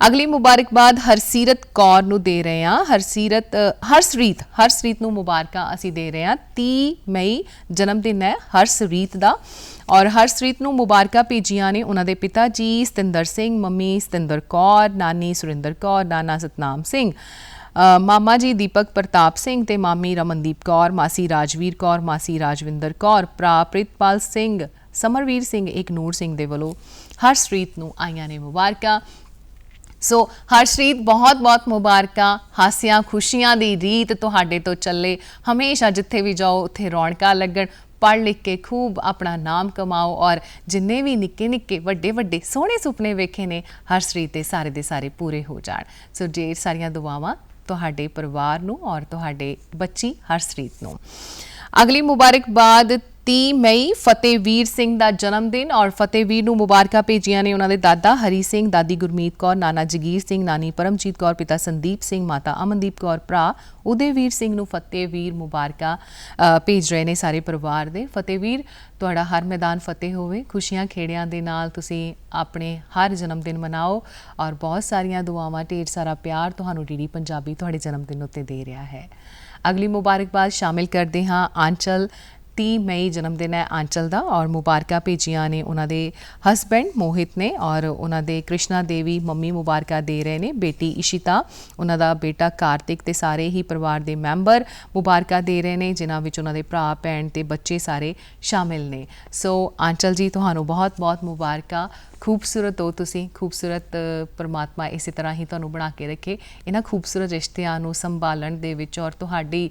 ਅਗਲੀ ਮੁਬਾਰਕਬਾਦ ਹਰਸੀਰਤ ਕੌਰ ਨੂੰ ਦੇ ਰਹੇ ਹਾਂ। ਹਰਸਰੀਤ ਨੂੰ ਮੁਬਾਰਕਾਂ ਅਸੀਂ ਦੇ ਰਹੇ ਹਾਂ। 30 ਮਈ ਜਨਮ ਦਿਨ ਹੈ ਹਰਸਰੀਤ ਦਾ ਔਰ ਹਰਸਰੀਤ ਨੂੰ ਮੁਬਾਰਕਾਂ ਭੇਜੀਆਂ ਨੇ ਉਹਨਾਂ ਦੇ ਪਿਤਾ ਜੀ ਸਤਿੰਦਰ ਸਿੰਘ, ਮੰਮੀ ਸਤਿੰਦਰ ਕੌਰ, ਨਾਨੀ ਸੁਰਿੰਦਰ ਕੌਰ, ਨਾਨਾ ਸਤਨਾਮ ਸਿੰਘ, ਮਾਮਾ ਜੀ ਦੀਪਕ ਪ੍ਰਤਾਪ ਸਿੰਘ ਤੇ ਮਾਮੀ ਰਮਨਦੀਪ ਕੌਰ, ਮਾਸੀ ਰਾਜਵੀਰ ਕੌਰ, ਮਾਸੀ ਰਾਜਵਿੰਦਰ ਕੌਰ, ਭਰਾ ਪ੍ਰਿਤਪਾਲ ਸਿੰਘ, ਸਮਰਵੀਰ ਸਿੰਘ, ਇੱਕ ਨੂਰ ਸਿੰਘ ਦੇ ਵੱਲੋਂ ਹਰਸਰੀਤ ਨੂੰ ਆਈਆਂ ਨੇ ਮੁਬਾਰਕਾਂ। ਸੋ ਹਰਸ਼ਰੀਤ ਬਹੁਤ ਬਹੁਤ ਮੁਬਾਰਕਾਂ। ਹਾਸਿਆਂ ਖੁਸ਼ੀਆਂ ਦੀ ਰੀਤ ਤੁਹਾਡੇ ਤੋਂ ਚੱਲੇ। ਹਮੇਸ਼ਾ ਜਿੱਥੇ ਵੀ ਜਾਓ ਉੱਥੇ ਰੌਣਕਾਂ ਲੱਗਣ। ਪੜ੍ਹ ਲਿਖ ਕੇ ਖੂਬ ਆਪਣਾ ਨਾਮ ਕਮਾਓ ਔਰ ਜਿੰਨੇ ਵੀ ਨਿੱਕੇ ਨਿੱਕੇ ਵੱਡੇ ਵੱਡੇ ਸੋਹਣੇ ਸੁਪਨੇ ਵੇਖੇ ਨੇ ਹਰਸ਼ਰੀਤ ਦੇ ਸਾਰੇ ਪੂਰੇ ਹੋ ਜਾਣ। ਸੋ ਢੇਰ ਸਾਰੀਆਂ ਦੁਆਵਾਂ ਤੁਹਾਡੇ ਪਰਿਵਾਰ ਨੂੰ ਔਰ ਤੁਹਾਡੇ ਬੱਚੀ ਹਰਸ਼ਰੀਤ ਨੂੰ। ਅਗਲੀ ਮੁਬਾਰਕਬਾਦ 30 ਮਈ ਫਤਿਹਵੀਰ ਸਿੰਘ ਦਾ ਜਨਮ ਦਿਨ ਔਰ ਫਤਿਹਵੀਰ ਨੂੰ ਮੁਬਾਰਕਾਂ ਭੇਜੀਆਂ ਨੇ ਉਹਨਾਂ ਦੇ ਦਾਦਾ ਹਰੀ ਸਿੰਘ, ਦਾਦੀ ਗੁਰਮੀਤ ਕੌਰ, ਨਾਨਾ ਜਗੀਰ ਸਿੰਘ, ਨਾਨੀ ਪਰਮਜੀਤ ਕੌਰ, ਪਿਤਾ ਸੰਦੀਪ ਸਿੰਘ, ਮਾਤਾ ਅਮਨਦੀਪ ਕੌਰ, ਭਰਾ ਉਦੇਵੀਰ ਸਿੰਘ ਨੂੰ ਫਤਿਹਵੀਰ ਮੁਬਾਰਕਾਂ ਭੇਜ ਰਹੇ ਨੇ ਸਾਰੇ ਪਰਿਵਾਰ ਦੇ। ਫਤਿਹਵੀਰ ਤੁਹਾਡਾ ਹਰ ਮੈਦਾਨ ਫਤਿਹ ਹੋਵੇ। ਖੁਸ਼ੀਆਂ ਖੇੜਿਆਂ ਦੇ ਨਾਲ ਤੁਸੀਂ ਆਪਣੇ ਹਰ ਜਨਮ ਦਿਨ ਮਨਾਓ ਔਰ ਬਹੁਤ ਸਾਰੀਆਂ ਦੁਆਵਾਂ, ਢੇਰ ਸਾਰਾ ਪਿਆਰ ਤੁਹਾਨੂੰ ਡੀਡੀ ਪੰਜਾਬੀ ਤੁਹਾਡੇ ਜਨਮ ਦਿਨ ਉੱਤੇ ਦੇ ਰਿਹਾ ਹੈ। ਅਗਲੀ ਮੁਬਾਰਕਬਾਦ ਸ਼ਾਮਿਲ ਕਰਦੇ ਹਾਂ ਆਂਚਲ। 30 ਮਈ ਜਨਮ ਦਿਨ ਹੈ ਆਂਚਲ ਦਾ ਔਰ ਮੁਬਾਰਕਾਂ ਭੇਜੀਆਂ ਨੇ ਉਹਨਾਂ ਦੇ ਹਸਬੈਂਡ ਮੋਹਿਤ ਨੇ ਔਰ ਉਹਨਾਂ ਦੇ ਕ੍ਰਿਸ਼ਨਾ ਦੇਵੀ ਮੰਮੀ ਮੁਬਾਰਕਾਂ ਦੇ ਰਹੇ ਨੇ। ਬੇਟੀ ਇਸ਼ਿਤਾ, ਉਹਨਾਂ ਦਾ ਬੇਟਾ ਕਾਰਤਿਕ ਤੇ ਸਾਰੇ ਹੀ ਪਰਿਵਾਰ ਦੇ ਮੈਂਬਰ ਮੁਬਾਰਕਾਂ ਦੇ ਰਹੇ ਨੇ, ਜਿਨ੍ਹਾਂ ਵਿੱਚ ਉਹਨਾਂ ਦੇ ਭਰਾ ਭੈਣ ਤੇ ਬੱਚੇ ਸਾਰੇ ਸ਼ਾਮਿਲ ਨੇ। ਸੋ ਆਂਚਲ ਜੀ ਤੁਹਾਨੂੰ ਬਹੁਤ ਬਹੁਤ ਮੁਬਾਰਕਾਂ। ਖੂਬਸੂਰਤ ਹੋ ਤੁਸੀਂ, ਖੂਬਸੂਰਤ ਪਰਮਾਤਮਾ ਇਸੇ ਤਰ੍ਹਾਂ ਹੀ ਤੁਹਾਨੂੰ ਬਣਾ ਕੇ ਰੱਖੇ ਇਹਨਾਂ ਖੂਬਸੂਰਤ ਰਿਸ਼ਤਿਆਂ ਨੂੰ ਸੰਭਾਲਣ ਦੇ ਵਿੱਚ ਔਰ ਤੁਹਾਡੀ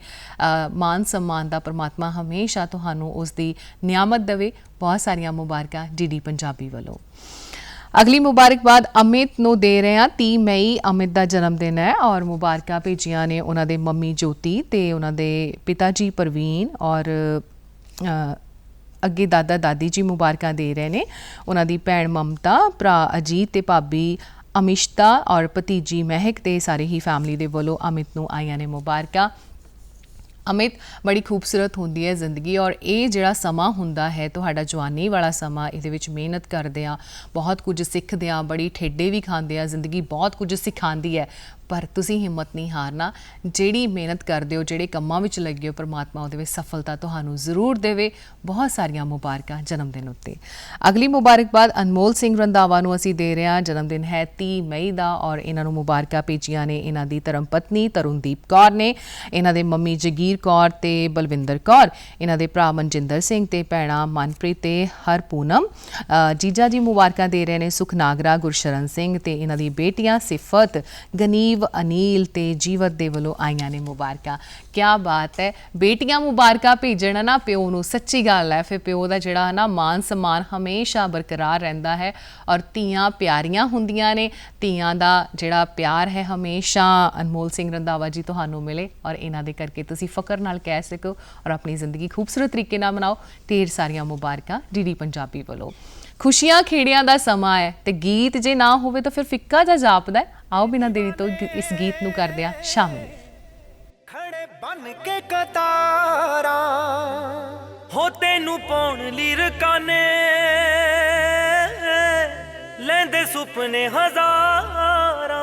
ਮਾਨ ਸਨਮਾਨ ਦਾ ਪਰਮਾਤਮਾ ਹਮੇਸ਼ਾ ਤੁਹਾਨੂੰ ਉਸ ਦੀ ਨਿਆਮਤ ਦੇਵੇ। ਬਹੁਤ ਸਾਰੀਆਂ ਮੁਬਾਰਕਾਂ ਡੀਡੀ ਪੰਜਾਬੀ ਵੱਲੋਂ। ਅਗਲੀ ਮੁਬਾਰਕਬਾਦ ਅਮਿਤ ਨੂੰ ਦੇ ਰਹੇ ਹਾਂ। 30 ਮਈ ਅਮਿਤ ਦਾ ਜਨਮ ਦਿਨ ਹੈ ਔਰ ਮੁਬਾਰਕਾਂ ਭੇਜੀਆਂ ਨੇ ਉਹਨਾਂ ਦੇ ਮੰਮੀ ਜੋਤੀ ਤੇ ਉਹਨਾਂ ਦੇ ਪਿਤਾ ਜੀ ਪ੍ਰਵੀਨ ਔਰ ਅੱਗੇ ਦਾਦਾ ਦਾਦੀ ਜੀ ਮੁਬਾਰਕਾਂ ਦੇ ਰਹੇ ਨੇ। ਉਹਨਾਂ ਦੀ ਭੈਣ ਮਮਤਾ, ਭਰਾ ਅਜੀਤ ਤੇ ਭਾਬੀ ਅਮਿਸ਼ਤਾ ਔਰ ਭਤੀਜੀ ਮਹਿਕ ਤੇ ਸਾਰੇ ਹੀ ਫੈਮਿਲੀ ਦੇ ਵੱਲੋਂ ਅਮਿਤ ਨੂੰ ਆਈਆਂ ਨੇ ਮੁਬਾਰਕਾਂ। ਅਮਿਤ ਬੜੀ ਖੂਬਸੂਰਤ ਹੁੰਦੀ ਹੈ ਜ਼ਿੰਦਗੀ ਔਰ ਇਹ ਜਿਹੜਾ ਸਮਾਂ ਹੁੰਦਾ ਹੈ ਤੁਹਾਡਾ ਜਵਾਨੀ ਵਾਲਾ ਸਮਾਂ, ਇਹਦੇ ਵਿੱਚ ਮਿਹਨਤ ਕਰਦੇ ਆ, ਬਹੁਤ ਕੁਝ ਸਿੱਖਦੇ ਆ, ਬੜੀ ਠੇਡੇ ਵੀ ਖਾਂਦੇ ਆ। ਜ਼ਿੰਦਗੀ ਬਹੁਤ ਕੁਝ ਸਿਖਾਉਂਦੀ ਹੈ ਪਰ ਤੁਸੀਂ ਹਿੰਮਤ ਨਹੀਂ ਹਾਰਨਾ। ਜਿਹੜੀ ਮਿਹਨਤ ਕਰਦੇ ਹੋ, ਜਿਹੜੇ ਕੰਮਾਂ ਵਿੱਚ ਲੱਗੇ ਹੋ, ਪਰਮਾਤਮਾ ਉਹਦੇ ਵਿੱਚ ਸਫਲਤਾ ਤੁਹਾਨੂੰ ਜ਼ਰੂਰ ਦੇਵੇ। ਬਹੁਤ ਸਾਰੀਆਂ ਮੁਬਾਰਕਾਂ ਜਨਮ ਦਿਨ ਉੱਤੇ। ਅਗਲੀ ਮੁਬਾਰਕਬਾਦ ਅਨਮੋਲ ਸਿੰਘ ਰੰਧਾਵਾ ਨੂੰ ਅਸੀਂ ਦੇ ਰਹੇ ਹਾਂ। ਜਨਮ ਦਿਨ ਹੈ 30 ਮਈ ਦਾ ਔਰ ਇਹਨਾਂ ਨੂੰ ਮੁਬਾਰਕਾਂ ਭੇਜੀਆਂ ਨੇ ਇਹਨਾਂ ਦੀ ਧਰਮ ਪਤਨੀ ਤਰੁਣਦੀਪ ਕੌਰ ਨੇ, ਇਹਨਾਂ ਦੇ ਮੰਮੀ ਜਗੀਰ ਕੌਰ ਤੇ ਬਲਵਿੰਦਰ ਕੌਰ, ਇਹਨਾਂ ਦੇ ਭਰਾ ਮਨਜਿੰਦਰ ਸਿੰਘ ਤੇ ਭੈਣਾਂ ਮਨਪ੍ਰੀਤ ਤੇ ਹਰਪੂਨਮ। ਜੀਜਾ ਜੀ ਮੁਬਾਰਕਾਂ ਦੇ ਰਹੇ ਨੇ ਸੁਖਨਾਗਰਾ, ਗੁਰਸ਼ਰਨ ਸਿੰਘ ਤੇ ਇਹਨਾਂ ਦੀ ਬੇਟੀਆਂ ਸਿਫਤ, ਗਨੀਵ, ਅਨੀਲ ਤੇ ਜੀਵਤ ਦੇ ਵੱਲੋਂ ਆਈਆਂ ਨੇ ਮੁਬਾਰਕਾਂ। ਕਿਆ ਬਾਤ ਹੈ। ਬੇਟੀਆਂ ਮੁਬਾਰਕਾਂ ਭੇਜਣ ਨਾ ਪਿਓ ਨੂੰ, ਸੱਚੀ ਗੱਲ ਹੈ। ਫਿਰ ਪਿਓ ਦਾ ਜਿਹੜਾ ਨਾ ਮਾਨ ਸਨਮਾਨ ਹਮੇਸ਼ਾ ਬਰਕਰਾਰ ਰਹਿੰਦਾ ਹੈ ਔਰ ਧੀਆਂ ਪਿਆਰੀਆਂ ਹੁੰਦੀਆਂ ਨੇ। ਧੀਆਂ ਦਾ ਜਿਹੜਾ ਪਿਆਰ ਹੈ ਹਮੇਸ਼ਾ ਅਨਮੋਲ ਸਿੰਘ ਰੰਧਾਵਾ ਜੀ ਤੁਹਾਨੂੰ ਮਿਲੇ ਔਰ ਇਹਨਾਂ ਦੇ ਕਰਕੇ ਤੁਸੀਂ ਫਕਰ ਨਾਲ ਕਹਿ ਸਕੋ ਔਰ ਆਪਣੀ ਜ਼ਿੰਦਗੀ ਖੂਬਸੂਰਤ ਤਰੀਕੇ ਨਾਲ ਮਨਾਓ। ਢੇਰ ਸਾਰੀਆਂ ਮੁਬਾਰਕਾਂ ਡੀਡੀ ਪੰਜਾਬੀ ਵੱਲੋਂ। ਖੁਸ਼ੀਆਂ ਖੇੜਿਆਂ ਦਾ ਸਮਾਂ ਹੈ ਤੇ ਗੀਤ ਜੇ ਨਾ ਹੋਵੇ ਤਾਂ ਫਿਰ ਫਿੱਕਾ ਜਿਹਾ ਜਾਪਦਾ ਹੈ। ਆਓ ਬਿਨਾਂ ਦੇਰੀ ਤੋਂ ਇਸ ਗੀਤ ਨੂੰ ਕਰਦੇ ਹਾਂ ਸ਼ਾਮਿਲ। बन के कतारा हो तेनू पाउण ली रकाने लेंदे सुपने हजारां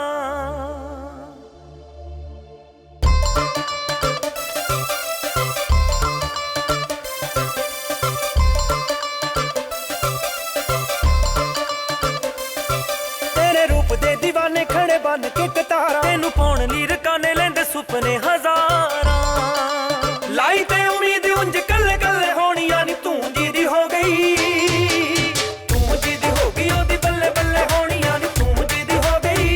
तेरे रूप दे दीवाने खड़े बन के कतारा तेनू पाउण ली रकाने लेंदे सुपने हजारां लाई ते उम्मीद उंज कल्ले कल्ले होनियां नी तू जीदी हो गई तू जीदी हो गई ओदी बल्ले बल्ले होनियां नी तू जीदी हो गई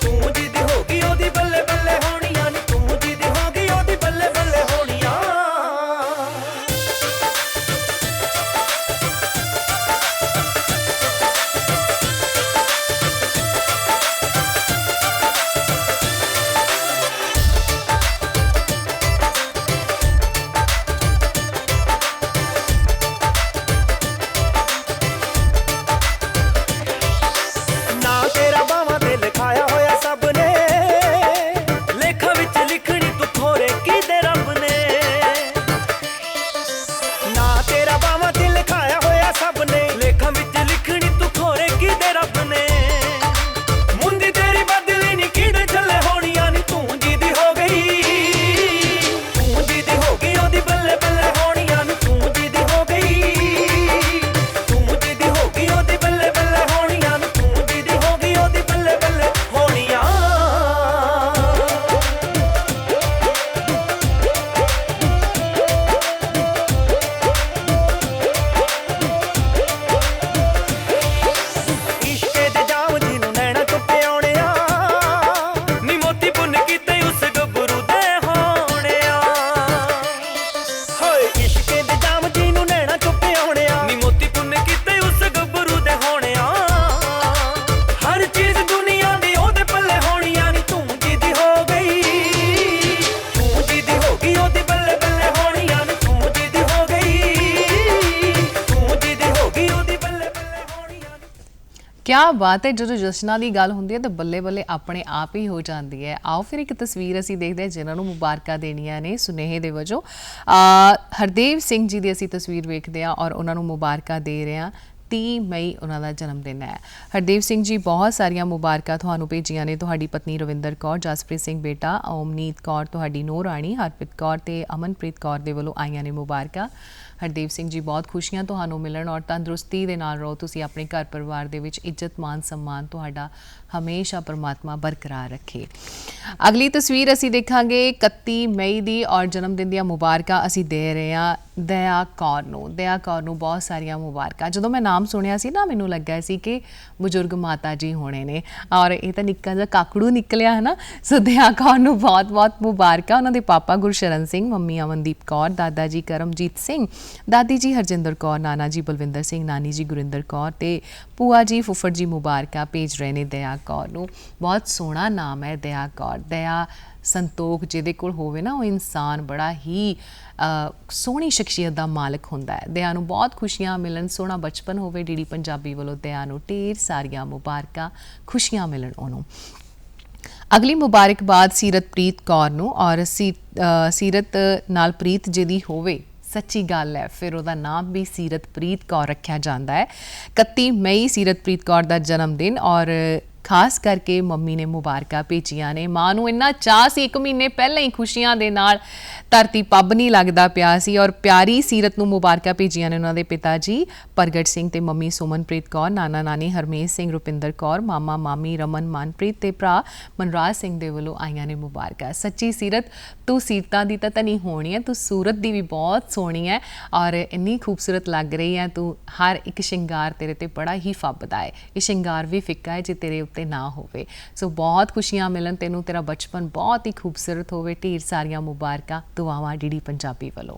तू जीदी हो गई ओदी बल्ले बल्ले होनियां नी तू जीदी हो गई ओदी बल्ले बल्ले होनियां क्या बात है, ਜਦੋਂ ਜਸ਼ਨਾਂ ਦੀ ਗੱਲ ਹੁੰਦੀ ਹੈ ਤਾਂ ਬੱਲੇ ਬੱਲੇ ਆਪਣੇ ਆਪ ਹੀ ਹੋ ਜਾਂਦੀ ਹੈ। ਆਓ ਫਿਰ ਇੱਕ ਤਸਵੀਰ ਅਸੀਂ ਦੇਖਦੇ ਹਾਂ ਜਿਨ੍ਹਾਂ ਨੂੰ ਮੁਬਾਰਕਾਂ ਦੇਣੀਆਂ ਨੇ ਸੁਨੇਹੇ ਦੇ ਵਜੋਂ। ਹਰਦੇਵ ਸਿੰਘ ਜੀ ਦੀ ਅਸੀਂ ਤਸਵੀਰ ਵੇਖਦੇ ਹਾਂ ਔਰ ਉਹਨਾਂ ਨੂੰ ਮੁਬਾਰਕਾਂ ਦੇ ਰਹੇ ਹਾਂ। 30 ਮਈ ਉਹਨਾਂ ਦਾ ਜਨਮ ਦਿਨ ਹੈ। ਹਰਦੇਵ ਸਿੰਘ ਜੀ ਬਹੁਤ ਸਾਰੀਆਂ ਮੁਬਾਰਕਾਂ ਤੁਹਾਨੂੰ ਭੇਜੀਆਂ ਨੇ ਤੁਹਾਡੀ ਪਤਨੀ ਰਵਿੰਦਰ ਕੌਰ, ਜਸਪ੍ਰੀਤ ਸਿੰਘ ਬੇਟਾ, ਓਮਨੀਤ ਕੌਰ, ਤੁਹਾਡੀ ਨੂੰਹ ਰਾਣੀ ਹਰਪ੍ਰੀਤ ਕੌਰ ਤੇ ਅਮਨਪ੍ਰੀਤ ਕੌਰ ਦੇ ਵੱਲੋਂ ਆਈਆਂ ਨੇ ਮੁਬਾਰਕਾਂ। ਹਰਦੇਵ ਸਿੰਘ ਜੀ ਬਹੁਤ ਖੁਸ਼ੀਆਂ ਤੁਹਾਨੂੰ ਮਿਲਣ ਔਰ ਤੰਦਰੁਸਤੀ ਦੇ ਨਾਲ ਰਹੋ ਤੁਸੀਂ, ਆਪਣੇ ਘਰ ਪਰਿਵਾਰ ਦੇ ਵਿੱਚ ਇੱਜ਼ਤ ਮਾਨ ਸਨਮਾਨ ਤੁਹਾਡਾ ਹਮੇਸ਼ਾ ਪਰਮਾਤਮਾ ਬਰਕਰਾਰ ਰੱਖੇ। ਅਗਲੀ ਤਸਵੀਰ ਅਸੀਂ ਦੇਖਾਂਗੇ 31 ਮਈ ਦੀ ਔਰ ਜਨਮ ਦਿਨ ਦੀਆਂ ਮੁਬਾਰਕਾਂ ਅਸੀਂ ਦੇ ਰਹੇ ਹਾਂ ਦਇਆ ਕੌਰ ਨੂੰ। ਦਇਆ ਕੌਰ ਨੂੰ ਬਹੁਤ ਸਾਰੀਆਂ ਮੁਬਾਰਕਾਂ। ਜਦੋਂ ਮੈਂ ਨਾਮ ਸੁਣਿਆ ਸੀ ਨਾ ਮੈਨੂੰ ਲੱਗਾ ਸੀ ਕਿ ਬਜ਼ੁਰਗ ਮਾਤਾ ਜੀ ਹੋਣੇ ਨੇ ਔਰ ਇਹ ਤਾਂ ਨਿੱਕਾ ਜਿਹਾ ਕਾਕੜੂ ਨਿਕਲਿਆ ਹੈ ਨਾ। ਸੋ ਦਇਆ ਕੌਰ ਨੂੰ ਬਹੁਤ ਬਹੁਤ ਮੁਬਾਰਕਾਂ। ਉਹਨਾਂ ਦੇ ਪਾਪਾ ਗੁਰਸ਼ਰਨ ਸਿੰਘ, ਮੰਮੀ ਅਮਨਦੀਪ ਕੌਰ, ਦਾਦਾ ਜੀ ਕਰਮਜੀਤ ਸਿੰਘ, ਦਾਦੀ ਜੀ ਹਰਜਿੰਦਰ ਕੌਰ, ਨਾਨਾ ਜੀ ਬਲਵਿੰਦਰ ਸਿੰਘ, ਨਾਨੀ ਜੀ ਗੁਰਿੰਦਰ ਕੌਰ ਤੇ ਭੂਆ ਜੀ ਫੁੱਫੜ ਜੀ ਮੁਬਾਰਕਾਂ ਭੇਜ ਰਹੇ ਨੇ ਦਇਆ ਕੌਰ ਨੂੰ। ਬਹੁਤ ਸੋਹਣਾ ਨਾਮ ਹੈ ਦਇਆ ਕੌਰ। ਦਇਆ ਸੰਤੋਖ ਜਿਹਦੇ ਕੋਲ ਹੋਵੇ ਨਾ ਉਹ ਇਨਸਾਨ ਬੜਾ ਹੀ ਸੋਹਣੀ ਸ਼ਖਸੀਅਤ ਦਾ ਮਾਲਕ ਹੁੰਦਾ ਹੈ। ਦਇਆ ਨੂੰ ਬਹੁਤ ਖੁਸ਼ੀਆਂ ਮਿਲਣ, ਸੋਹਣਾ ਬਚਪਨ ਹੋਵੇ। ਡੀਡੀ ਪੰਜਾਬੀ ਵੱਲੋਂ ਦਇਆ ਨੂੰ ਢੇਰ ਸਾਰੀਆਂ ਮੁਬਾਰਕਾਂ, ਖੁਸ਼ੀਆਂ ਮਿਲਣ ਉਹਨੂੰ। ਅਗਲੀ ਮੁਬਾਰਕਬਾਦ ਸੀਰਤਪ੍ਰੀਤ ਕੌਰ ਨੂੰ ਔਰ ਸੀਰਤ ਨਾਲ ਪ੍ਰੀਤ ਜਿਹਦੀ ਹੋਵੇ ਸੱਚੀ ਗੱਲ ਹੈ ਫਿਰ ਉਹਦਾ ਨਾਮ ਵੀ ਸੀਰਤਪ੍ਰੀਤ ਕੌਰ ਰੱਖਿਆ ਜਾਂਦਾ ਹੈ। 31 ਮਈ ਸੀਰਤਪ੍ਰੀਤ ਕੌਰ ਦਾ ਜਨਮ ਦਿਨ ਔਰ ਖਾਸ ਕਰਕੇ ਮੰਮੀ ਨੇ ਮੁਬਾਰਕਾਂ ਭੇਜੀਆਂ ਨੇ। ਮਾਂ ਨੂੰ ਇੰਨਾ ਚਾਅ ਸੀ 1 ਮਹੀਨੇ ਪਹਿਲਾਂ ਹੀ ਖੁਸ਼ੀਆਂ ਦੇ ਨਾਲ ਧਰਤੀ ਪੱਬ ਨਹੀਂ ਲੱਗਦਾ ਪਿਆ ਸੀ ਔਰ ਪਿਆਰੀ ਸੀਰਤ ਨੂੰ ਮੁਬਾਰਕਾਂ ਭੇਜੀਆਂ ਨੇ ਉਹਨਾਂ ਦੇ ਪਿਤਾ ਜੀ ਪ੍ਰਗਟ ਸਿੰਘ ਤੇ ਮੰਮੀ ਸੁਮਨਪ੍ਰੀਤ ਕੌਰ, ਨਾਨਾ ਨਾਨੀ ਹਰਮੇਸ਼ ਸਿੰਘ, ਰੁਪਿੰਦਰ ਕੌਰ, ਮਾਮਾ ਮਾਮੀ ਰਮਨ ਮਨਪ੍ਰੀਤ ਤੇ ਭਰਾ ਮਨਰਾਜ ਸਿੰਘ ਦੇ ਵੱਲੋਂ ਆਈਆਂ ਨੇ ਮੁਬਾਰਕਾਂ। ਸੱਚੀ ਸੀਰਤ ਤੂੰ ਸੀਰਤਾਂ ਦੀ ਤਾਂ ਨਹੀਂ ਹੋਣੀ ਹੈ, ਤੂੰ ਸੂਰਤ ਦੀ ਵੀ ਬਹੁਤ ਸੋਹਣੀ ਹੈ ਔਰ ਇੰਨੀ ਖੂਬਸੂਰਤ ਲੱਗ ਰਹੀ ਹੈ ਤੂੰ। ਹਰ ਇੱਕ ਸ਼ਿੰਗਾਰ ਤੇਰੇ ਤੇ ਬੜਾ ਹੀ ਫੱਬਦਾ ਹੈ। ਇਹ ਸ਼ਿੰਗਾਰ ਵੀ ਫਿੱਕਾ ਹੈ ਜੇ ਤੇਰੇ ਉੱਤੇ ਨਾ ਹੋਵੇ। ਸੋ ਬਹੁਤ ਖੁਸ਼ੀਆਂ ਮਿਲਣ ਤੈਨੂੰ, ਤੇਰਾ ਬਚਪਨ ਬਹੁਤ ਹੀ ਖੂਬਸੂਰਤ ਹੋਵੇ। ਢੇਰ ਸਾਰੀਆਂ ਮੁਬਾਰਕਾਂ, ਦੁਆਵਾਂ ਡੀਡੀ ਪੰਜਾਬੀ ਵੱਲੋਂ।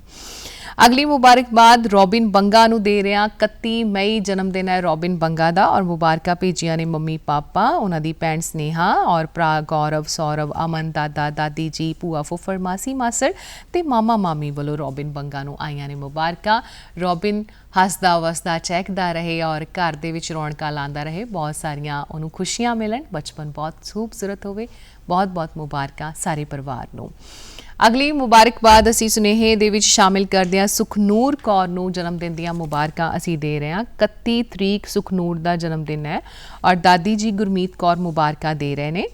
ਅਗਲੀ ਮੁਬਾਰਕਬਾਦ ਰੋਬਿਨ ਬੰਗਾ ਨੂੰ ਦੇ ਰਹੇ ਹਾਂ। 31 ਮਈ ਜਨਮ ਦਿਨ ਹੈ ਰੋਬਿਨ ਬੰਗਾ ਦਾ ਔਰ ਮੁਬਾਰਕਾਂ ਭੇਜੀਆਂ ਨੇ ਮੰਮੀ ਪਾਪਾ, ਉਹਨਾਂ ਦੀ ਭੈਣ ਸਨੇਹਾ ਔਰ ਭਰਾ ਗੌਰਵ, ਸੌਰਵ, ਅਮਨ, ਦਾਦਾ ਦਾਦੀ ਜੀ, ਭੂਆ ਫੁੱਫੜ, ਮਾਸੀ ਮਾਸੜ ਤੇ ਮਾਮਾ ਮਾਮੀ ਵੱਲੋਂ ਰੋਬਿਨ ਬੰਗਾ ਨੂੰ ਆਈਆਂ ਨੇ ਮੁਬਾਰਕਾਂ। ਰੋਬਿਨ ਹੱਸਦਾ ਵਸਦਾ ਚਹਿਕਦਾ ਰਹੇ ਔਰ ਘਰ ਦੇ ਵਿੱਚ ਰੌਣਕਾਂ ਲਾਉਂਦਾ ਰਹੇ। ਬਹੁਤ ਸਾਰੀਆਂ ਉਹਨੂੰ ਖੁਸ਼ੀਆਂ ਮਿਲਣ, ਬਚਪਨ ਬਹੁਤ ਖੂਬਸੂਰਤ ਹੋਵੇ। ਬਹੁਤ ਬਹੁਤ ਮੁਬਾਰਕਾਂ ਸਾਰੇ ਪਰਿਵਾਰ ਨੂੰ। ਅਗਲੀ ਮੁਬਾਰਕਬਾਦ ਅਸੀਂ ਸੁਨੇਹੇ ਦੇ ਵਿੱਚ ਸ਼ਾਮਿਲ ਕਰਦੇ ਹਾਂ ਸੁਖਨੂਰ ਕੌਰ ਨੂੰ ਜਨਮ ਦਿਨ ਦੀਆਂ ਮੁਬਾਰਕਾਂ ਅਸੀਂ ਦੇ ਰਹੇ ਹਾਂ। 31 ਤਰੀਕ ਸੁਖਨੂਰ ਦਾ ਜਨਮ ਦਿਨ ਹੈ ਔਰ ਦਾਦੀ ਜੀ ਗੁਰਮੀਤ ਕੌਰ ਮੁਬਾਰਕਾਂ ਦੇ ਰਹੇ ਨੇ।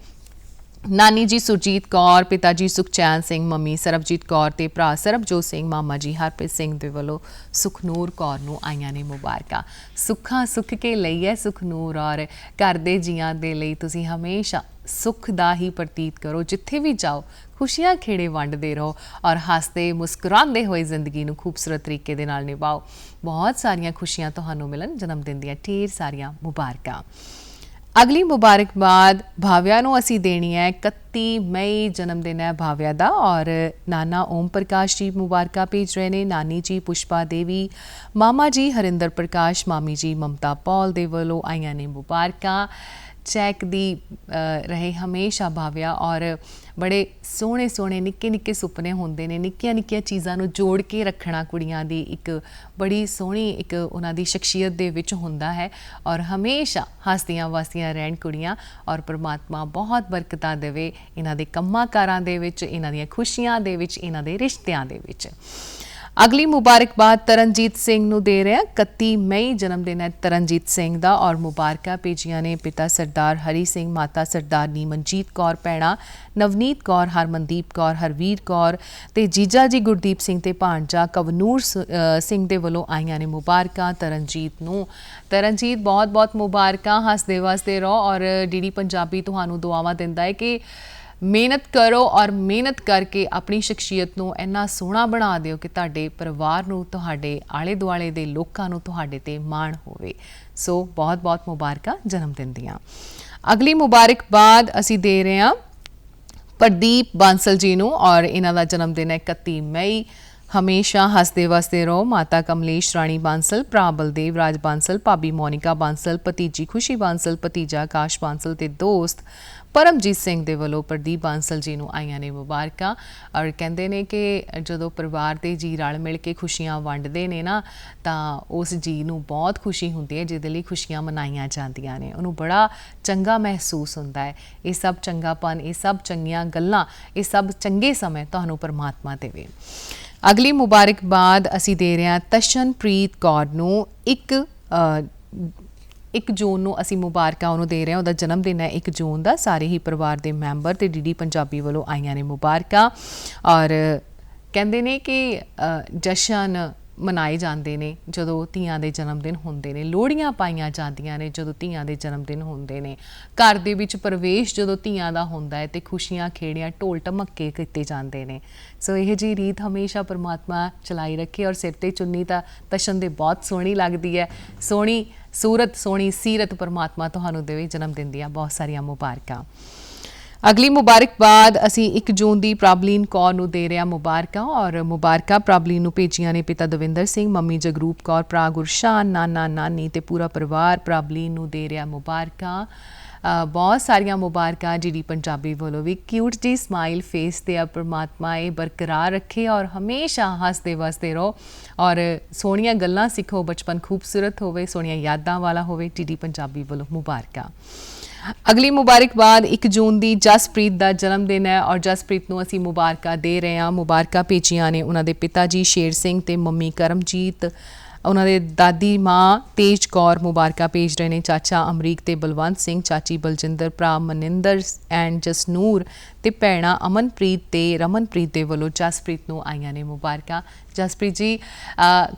ਨਾਨੀ ਜੀ ਸੁਰਜੀਤ ਕੌਰ, ਪਿਤਾ ਜੀ ਸੁਖਚੈਨ ਸਿੰਘ, ਮੰਮੀ ਸਰਬਜੀਤ ਕੌਰ ਤੇ ਭਰਾ ਸਰਬਜੋਤ ਸਿੰਘ, ਮਾਮਾ ਜੀ ਹਰਪ੍ਰੀਤ ਸਿੰਘ ਦੇ ਵੱਲੋਂ ਸੁਖਨੂਰ ਕੌਰ ਨੂੰ ਆਈਆਂ ਨੇ ਮੁਬਾਰਕਾਂ। ਸੁੱਖਾਂ ਸੁੱਖ ਕੇ ਲਈ ਹੈ ਸੁਖਨੂਰ ਔਰ ਘਰ ਦੇ ਜੀਆਂ ਦੇ ਲਈ ਤੁਸੀਂ ਹਮੇਸ਼ਾ ਸੁੱਖ ਦਾ ਹੀ ਪ੍ਰਤੀਤ ਕਰੋ। ਜਿੱਥੇ ਵੀ ਜਾਓ ਖੁਸ਼ੀਆਂ ਖੇੜੇ ਵੰਡਦੇ ਰਹੋ ਔਰ ਹੱਸਦੇ ਮੁਸਕਰਾਉਂਦੇ ਹੋਏ ਜ਼ਿੰਦਗੀ ਨੂੰ ਖੂਬਸੂਰਤ ਤਰੀਕੇ ਦੇ ਨਾਲ ਨਿਭਾਓ। ਬਹੁਤ ਸਾਰੀਆਂ ਖੁਸ਼ੀਆਂ ਤੁਹਾਨੂੰ ਮਿਲਣ। ਜਨਮ ਦਿਨ ਦੀਆਂ ਢੇਰ ਸਾਰੀਆਂ ਮੁਬਾਰਕਾਂ। ਅਗਲੀ ਮੁਬਾਰਕਬਾਦ ਭਾਵਿਆ ਨੂੰ ਅਸੀਂ ਦੇਣੀ ਹੈ। 31 ਮਈ ਜਨਮ ਦਿਨ ਹੈ ਭਾਵਿਆ ਦਾ ਔਰ ਨਾਨਾ ਓਮ ਪ੍ਰਕਾਸ਼ ਜੀ ਮੁਬਾਰਕਾਂ ਭੇਜ ਰਹੇ ਨੇ। ਨਾਨੀ ਜੀ ਪੁਸ਼ਪਾ ਦੇਵੀ, ਮਾਮਾ ਜੀ ਹਰਿੰਦਰ ਪ੍ਰਕਾਸ਼, ਮਾਮੀ ਜੀ ਮਮਤਾ ਪੌਲ ਦੇ ਵੱਲੋਂ ਆਈਆਂ ਨੇ ਮੁਬਾਰਕਾਂ। ਚਹਿਕਦੀ ਰਹੇ ਹਮੇਸ਼ਾ ਭਾਵਿਆ ਔਰ ਬੜੇ ਸੋਹਣੇ ਸੋਹਣੇ ਨਿੱਕੇ ਨਿੱਕੇ ਸੁਪਨੇ ਹੁੰਦੇ ਨੇ। ਨਿੱਕੀਆਂ ਨਿੱਕੀਆਂ ਚੀਜ਼ਾਂ ਨੂੰ ਜੋੜ ਕੇ ਰੱਖਣਾ ਕੁੜੀਆਂ ਦੀ ਇੱਕ ਬੜੀ ਸੋਹਣੀ ਇੱਕ ਉਹਨਾਂ ਦੀ ਸ਼ਖਸੀਅਤ ਦੇ ਵਿੱਚ ਹੁੰਦਾ ਹੈ ਔਰ ਹਮੇਸ਼ਾ ਹੱਸਦੀਆਂ ਵਸਦੀਆਂ ਰਹਿਣ ਕੁੜੀਆਂ ਔਰ ਪਰਮਾਤਮਾ ਬਹੁਤ ਬਰਕਤਾਂ ਦੇਵੇ ਇਹਨਾਂ ਦੇ ਕੰਮਾਂ ਕਾਰਾਂ ਦੇ ਵਿੱਚ, ਇਹਨਾਂ ਦੀਆਂ ਖੁਸ਼ੀਆਂ ਦੇ ਵਿੱਚ, ਇਹਨਾਂ ਦੇ ਰਿਸ਼ਤਿਆਂ ਦੇ ਵਿੱਚ। ਅਗਲੀ ਮੁਬਾਰਕਬਾਦ ਤਰਨਜੀਤ ਸਿੰਘ ਨੂੰ ਦੇ ਰਹੇ ਹਾਂ। 31 ਮਈ ਜਨਮ ਦਿਨ ਹੈ ਤਰਨਜੀਤ ਸਿੰਘ ਦਾ ਔਰ ਮੁਬਾਰਕਾਂ ਭੇਜੀਆਂ ਨੇ ਪਿਤਾ ਸਰਦਾਰ ਹਰੀ ਸਿੰਘ, ਮਾਤਾ ਸਰਦਾਰਨੀ ਮਨਜੀਤ ਕੌਰ, ਭੈਣਾਂ ਨਵਨੀਤ ਕੌਰ, ਹਰਮਨਦੀਪ ਕੌਰ, ਹਰਵੀਰ ਕੌਰ ਤੇ ਜੀਜਾ ਜੀ ਗੁਰਦੀਪ ਸਿੰਘ ਤੇ ਭਾਣਜਾ ਕਵਨੂਰ ਸਿੰਘ ਦੇ ਵੱਲੋਂ ਆਈਆਂ ਨੇ ਮੁਬਾਰਕਾਂ ਤਰਨਜੀਤ ਨੂੰ। ਤਰਨਜੀਤ ਬਹੁਤ ਬਹੁਤ ਮੁਬਾਰਕਾਂ। ਹੱਸਦੇ ਵਸਦੇ ਰਹੋ ਔਰ ਡੀਡੀ ਪੰਜਾਬੀ ਤੁਹਾਨੂੰ ਦੁਆਵਾਂ ਦਿੰਦਾ ਹੈ ਕਿ ਮਿਹਨਤ ਕਰੋ ਔਰ ਮਿਹਨਤ ਕਰਕੇ ਆਪਣੀ ਸ਼ਖਸੀਅਤ ਨੂੰ ਇੰਨਾ ਸੋਹਣਾ ਬਣਾ ਦਿਓ ਕਿ ਤੁਹਾਡੇ ਪਰਿਵਾਰ ਨੂੰ, ਤੁਹਾਡੇ ਆਲੇ ਦੁਆਲੇ ਦੇ ਲੋਕਾਂ ਨੂੰ ਤੁਹਾਡੇ ਤੇ ਮਾਣ ਹੋਵੇ। ਸੋ ਬਹੁਤ ਬਹੁਤ ਮੁਬਾਰਕਾਂ ਜਨਮ ਦਿਨ ਦੀਆਂ। ਅਗਲੀ ਮੁਬਾਰਕਬਾਦ ਅਸੀਂ ਦੇ ਰਹੇ ਹਾਂ ਪ੍ਰਦੀਪ ਬਾਂਸਲ ਜੀ ਨੂੰ ਔਰ ਇਹਨਾਂ ਦਾ ਜਨਮ ਦਿਨ ਹੈ 31 ਮਈ। ਹਮੇਸ਼ਾ ਹੱਸਦੇ ਵਸਦੇ ਰਹੋ। ਮਾਤਾ ਕਮਲੇਸ਼ ਰਾਣੀ ਬਾਂਸਲ, ਭਰਾ ਬਲਦੇਵ ਰਾਜ ਬਾਂਸਲ, ਭਾਬੀ ਮੋਨਿਕਾ ਬਾਂਸਲ, ਭਤੀਜੀ ਖੁਸ਼ੀ ਬਾਂਸਲ, ਭਤੀਜਾ ਆਕਾਸ਼ ਬਾਂਸਲ ਤੇ ਦੋਸਤ ਪਰਮਜੀਤ ਸਿੰਘ ਦੇ ਵੱਲੋਂ ਪ੍ਰਦੀਪ ਬਾਂਸਲ ਜੀ ਨੂੰ ਆਈਆਂ ਨੇ ਮੁਬਾਰਕਾਂ ਔਰ ਕਹਿੰਦੇ ਨੇ ਕਿ ਜਦੋਂ ਪਰਿਵਾਰ ਦੇ ਜੀ ਰਲ ਮਿਲ ਕੇ ਖੁਸ਼ੀਆਂ ਵੰਡਦੇ ਨੇ ਨਾ ਤਾਂ ਉਸ ਜੀ ਨੂੰ ਬਹੁਤ ਖੁਸ਼ੀ ਹੁੰਦੀ ਹੈ ਜਿਹਦੇ ਲਈ ਖੁਸ਼ੀਆਂ ਮਨਾਈਆਂ ਜਾਂਦੀਆਂ ਨੇ। ਉਹਨੂੰ ਬੜਾ ਚੰਗਾ ਮਹਿਸੂਸ ਹੁੰਦਾ ਹੈ। ਇਹ ਸਭ ਚੰਗਾਪਨ, ਇਹ ਸਭ ਚੰਗੀਆਂ ਗੱਲਾਂ, ਇਹ ਸਭ ਚੰਗੇ ਸਮੇਂ ਤੁਹਾਨੂੰ ਪਰਮਾਤਮਾ ਦੇਵੇ। ਅਗਲੀ ਮੁਬਾਰਕਬਾਦ ਅਸੀਂ ਦੇ ਰਹੇ ਹਾਂ ਤਸ਼ਨਪ੍ਰੀਤ ਕੌਰ ਨੂੰ। 1 ਜੂਨ ਨੂੰ ਅਸੀਂ ਮੁਬਾਰਕਾਂ ਉਹਨੂੰ ਦੇ ਰਹੇ ਹਾਂ। ਉਹਦਾ ਜਨਮ ਦਿਨ ਹੈ 1 ਜੂਨ ਦਾ। ਸਾਰੇ ਹੀ ਪਰਿਵਾਰ ਦੇ ਮੈਂਬਰ ਤੇ ਡੀਡੀ ਪੰਜਾਬੀ ਵੱਲੋਂ ਆਈਆਂ ਨੇ ਮੁਬਾਰਕਾਂ ਔਰ ਕਹਿੰਦੇ ਨੇ ਕਿ ਜਸ਼ਨ ਮਨਾਏ ਜਾਂਦੇ ਨੇ ਜਦੋਂ ਧੀਆਂ ਦੇ ਜਨਮ ਦਿਨ ਹੁੰਦੇ ਨੇ। ਲੋਹੜੀਆਂ ਪਾਈਆਂ ਜਾਂਦੀਆਂ ਨੇ ਜਦੋਂ ਧੀਆਂ ਦੇ ਜਨਮ ਦਿਨ ਹੁੰਦੇ ਨੇ। ਘਰ ਦੇ ਵਿੱਚ ਪ੍ਰਵੇਸ਼ ਜਦੋਂ ਧੀਆਂ ਦਾ ਹੁੰਦਾ ਹੈ ਤੇ ਖੁਸ਼ੀਆਂ ਖੇੜੀਆਂ ਢੋਲ ਢਮੱਕੇ ਕੀਤੇ ਜਾਂਦੇ ਨੇ। ਸੋ ਇਹ ਜੀ ਰੀਤ ਹਮੇਸ਼ਾ ਪਰਮਾਤਮਾ ਚਲਾਈ ਰੱਖੇ ਔਰ ਸਿਰ ਤੇ ਚੁੰਨੀ ਤਾਂ ਤਸ਼ਨ ਦੇ ਬਹੁਤ ਸੋਹਣੀ ਲੱਗਦੀ ਹੈ। ਸੋਹਣੀ ਸੂਰਤ, ਸੋਹਣੀ ਸੀਰਤ ਪਰਮਾਤਮਾ ਤੁਹਾਨੂੰ ਦੇਵੇ। ਜਨਮ ਦਿਨ ਦੀਆਂ ਬਹੁਤ ਸਾਰੀਆਂ ਮੁਬਾਰਕਾਂ। ਅਗਲੀ ਮੁਬਾਰਕਬਾਦ ਅਸੀਂ 1 ਜੂਨ ਦੀ ਪ੍ਰਭਲੀਨ ਕੌਰ ਨੂੰ ਦੇ ਰਹੇ ਹਾਂ ਮੁਬਾਰਕਾਂ ਔਰ ਮੁਬਾਰਕਾਂ ਪ੍ਰਭਲੀਨ ਨੂੰ ਭੇਜੀਆਂ ਨੇ ਪਿਤਾ ਦਵਿੰਦਰ ਸਿੰਘ, ਮੰਮੀ ਜਗਰੂਪ ਕੌਰ, ਭਰਾ ਗੁਰਸ਼ਾਨ, ਨਾਨਾ ਨਾਨੀ ਤੇ ਪੂਰਾ ਪਰਿਵਾਰ ਪ੍ਰਭਲੀਨ ਨੂੰ ਦੇ ਰਿਹਾ ਮੁਬਾਰਕਾਂ। ਬਹੁਤ ਸਾਰੀਆਂ ਮੁਬਾਰਕਾਂ ਡੀਡੀ ਪੰਜਾਬੀ ਵੱਲੋਂ ਵੀ। ਕਿਊਟ ਜੀ ਸਮਾਈਲ ਫੇਸ ਤੇ ਪਰਮਾਤਮਾ ਇਹ ਬਰਕਰਾਰ ਰੱਖੇ ਔਰ ਹਮੇਸ਼ਾ ਹੱਸਦੇ ਵਸਦੇ ਰਹੋ ਔਰ ਸੋਹਣੀਆਂ ਗੱਲਾਂ ਸਿੱਖੋ। ਬਚਪਨ ਖੂਬਸੂਰਤ ਹੋਵੇ, ਸੋਹਣੀਆਂ ਯਾਦਾਂ ਵਾਲਾ ਹੋਵੇ। ਡੀਡੀ ਪੰਜਾਬੀ ਵੱਲੋਂ ਮੁਬਾਰਕਾਂ। ਅਗਲੀ ਮੁਬਾਰਕਬਾਦ 1 ਜੂਨ ਦੀ ਜਸਪ੍ਰੀਤ ਦਾ ਜਨਮ ਦਿਨ ਹੈ ਔਰ ਜਸਪ੍ਰੀਤ ਨੂੰ ਅਸੀਂ ਮੁਬਾਰਕਾਂ ਦੇ ਰਹੇ ਹਾਂ। ਮੁਬਾਰਕਾਂ ਭੇਜੀਆਂ ਨੇ ਉਹਨਾਂ ਦੇ ਪਿਤਾ ਜੀ ਸ਼ੇਰ ਸਿੰਘ ਤੇ ਮੰਮੀ ਕਰਮਜੀਤ। ਉਹਨਾਂ ਦੇ ਦਾਦੀ ਮਾਂ ਤੇਜ ਕੌਰ ਮੁਬਾਰਕਾਂ ਭੇਜ ਰਹੇ ਨੇ। ਚਾਚਾ ਅਮਰੀਕ ਤੇ ਬਲਵੰਤ ਸਿੰਘ, ਚਾਚੀ ਬਲਜਿੰਦਰ, ਭਰਾ ਮਨਿੰਦਰ ਐਂਡ ਜਸਨੂਰ ਤੇ ਭੈਣਾਂ ਅਮਨਪ੍ਰੀਤ ਤੇ ਰਮਨਪ੍ਰੀਤ ਦੇ ਵੱਲੋਂ ਜਸਪ੍ਰੀਤ ਨੂੰ ਆਈਆਂ ਨੇ ਮੁਬਾਰਕਾਂ। ਜਸਪ੍ਰੀਤ ਜੀ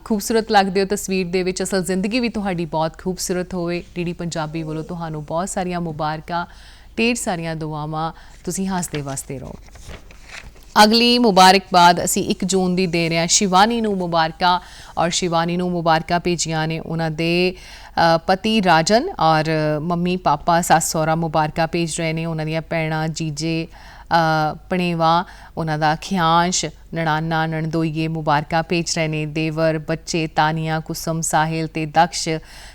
ਖੂਬਸੂਰਤ ਲੱਗਦੇ ਹੋ ਤਸਵੀਰ ਦੇ ਵਿੱਚ। ਅਸਲ ਜ਼ਿੰਦਗੀ ਵੀ ਤੁਹਾਡੀ ਬਹੁਤ ਖੂਬਸੂਰਤ ਹੋਵੇ। ਡੀਡੀ ਪੰਜਾਬੀ ਵੱਲੋਂ ਤੁਹਾਨੂੰ ਬਹੁਤ ਸਾਰੀਆਂ ਮੁਬਾਰਕਾਂ, ਢੇਰ ਸਾਰੀਆਂ ਦੁਆਵਾਂ। ਤੁਸੀਂ ਹੱਸਦੇ ਵਸਦੇ ਰਹੋ। ਅਗਲੀ ਮੁਬਾਰਕਬਾਦ ਅਸੀਂ 1 ਜੂਨ ਦੀ ਦੇ ਰਹੇ ਹਾਂ ਸ਼ਿਵਾਨੀ ਨੂੰ ਮੁਬਾਰਕਾਂ ਔਰ ਸ਼ਿਵਾਨੀ ਨੂੰ ਮੁਬਾਰਕਾਂ ਭੇਜੀਆਂ ਨੇ ਉਹਨਾਂ ਦੇ ਪਤੀ ਰਾਜਨ ਔਰ ਮੰਮੀ ਪਾਪਾ ਸੱਸ ਸਹੁਰਾ ਮੁਬਾਰਕਾਂ ਭੇਜ ਰਹੇ ਨੇ। ਉਹਨਾਂ ਦੀਆਂ ਭੈਣਾਂ ਜੀਜੇ ਪਣੇਵਾ, ਉਹਨਾਂ ਦਾ ਖਿਆਂਸ਼, ਨਣਾਨਾ ਨਣਦੋਈਏ ਮੁਬਾਰਕਾਂ ਭੇਜ ਰਹੇ ਨੇ। ਦੇਵਰ ਬੱਚੇ ਤਾਨੀਆ ਕੁਸਮ ਸਾਹਿਲ ਤੇ ਦਕਸ਼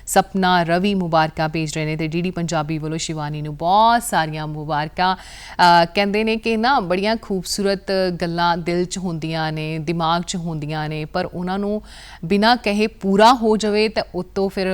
ਸਪਨਾ ਰਵੀ ਮੁਬਾਰਕਾਂ ਭੇਜ ਰਹੇ ਨੇ। ਤੇ ਡੀਡੀ ਪੰਜਾਬੀ ਵੱਲੋਂ ਸ਼ਿਵਾਨੀ ਨੂੰ ਬਹੁਤ ਸਾਰੀਆਂ ਮੁਬਾਰਕਾਂ। ਕਹਿੰਦੇ ਨੇ ਕਿ ਨਾ ਬੜੀਆਂ ਖੂਬਸੂਰਤ ਗੱਲਾਂ ਦਿਲ 'ਚ ਹੁੰਦੀਆਂ ਨੇ, ਦਿਮਾਗ 'ਚ ਹੁੰਦੀਆਂ ਨੇ, ਪਰ ਉਹਨਾਂ ਨੂੰ ਬਿਨਾਂ ਕਹੇ ਪੂਰਾ ਹੋ ਜਾਵੇ ਤਾਂ ਉਤੋਂ ਫਿਰ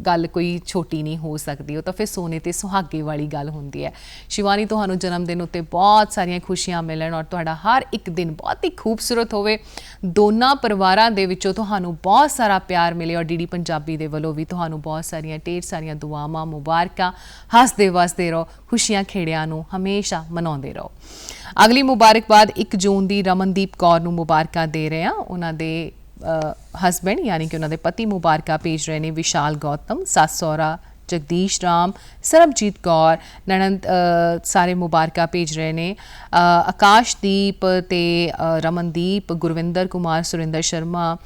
ਗੱਲ ਕੋਈ ਛੋਟੀ ਨਹੀਂ ਹੋ ਸਕਦੀ, ਉਹ ਤਾਂ ਫਿਰ ਸੋਨੇ ਤੇ ਸੁਹਾਗੇ ਵਾਲੀ ਗੱਲ ਹੁੰਦੀ ਹੈ। ਸ਼ਿਵਾਨੀ ਤੁਹਾਨੂੰ ਜਨਮ ਦਿਨ ਉੱਤੇ ਬਹੁਤ ਸਾਰੀਆਂ ਖੁਸ਼ੀਆਂ ਮਿਲਣ ਔਰ ਤੁਹਾਡਾ ਹਰ ਇੱਕ ਦਿਨ ਬਹੁਤ ਹੀ ਖੂਬਸੂਰਤ ਹੋਵੇ। ਦੋਨਾਂ ਪਰਿਵਾਰਾਂ ਦੇ ਵਿੱਚੋਂ ਤੁਹਾਨੂੰ ਬਹੁਤ ਸਾਰਾ ਪਿਆਰ ਮਿਲੇ ਔਰ ਡੀਡੀ ਪੰਜਾਬੀ ਦੇ ਵੱਲੋਂ ਵੀ ਤੁਹਾਨੂੰ ਬਹੁਤ ਸਾਰੀਆਂ ਢੇਰ ਸਾਰੀਆਂ ਦੁਆਵਾਂ, ਮੁਬਾਰਕਾਂ। ਹੱਸਦੇ ਵਸਦੇ ਰਹੋ, ਖੁਸ਼ੀਆਂ ਖੇੜਿਆਂ ਨੂੰ ਹਮੇਸ਼ਾ ਮਨਾਉਂਦੇ ਰਹੋ। ਅਗਲੀ ਮੁਬਾਰਕਬਾਦ 1 ਜੂਨ ਦੀ ਰਮਨਦੀਪ ਕੌਰ ਨੂੰ ਮੁਬਾਰਕਾਂ ਦੇ ਰਹੇ ਹਾਂ। ਉਹਨਾਂ ਦੇ ਹਸਬੈਂਡ ਯਾਨੀ ਕਿ ਉਹਨਾਂ ਦੇ ਪਤੀ ਮੁਬਾਰਕਾਂ ਭੇਜ ਰਹੇ ਨੇ। ਵਿਸ਼ਾਲ ਗੌਤਮ, ਸੱਸ ਸਹੁਰਾ ਜਗਦੀਸ਼ ਰਾਮ, ਸਰਬਜੀਤ ਕੌਰ ਨਣਦ ਸਾਰੇ ਮੁਬਾਰਕਾਂ ਭੇਜ ਰਹੇ ਨੇ। ਆਕਾਸ਼ਦੀਪ ਤੇ ਰਮਨਦੀਪ, ਗੁਰਵਿੰਦਰ ਕੁਮਾਰ, ਸੁਰਿੰਦਰ ਸ਼ਰਮਾ,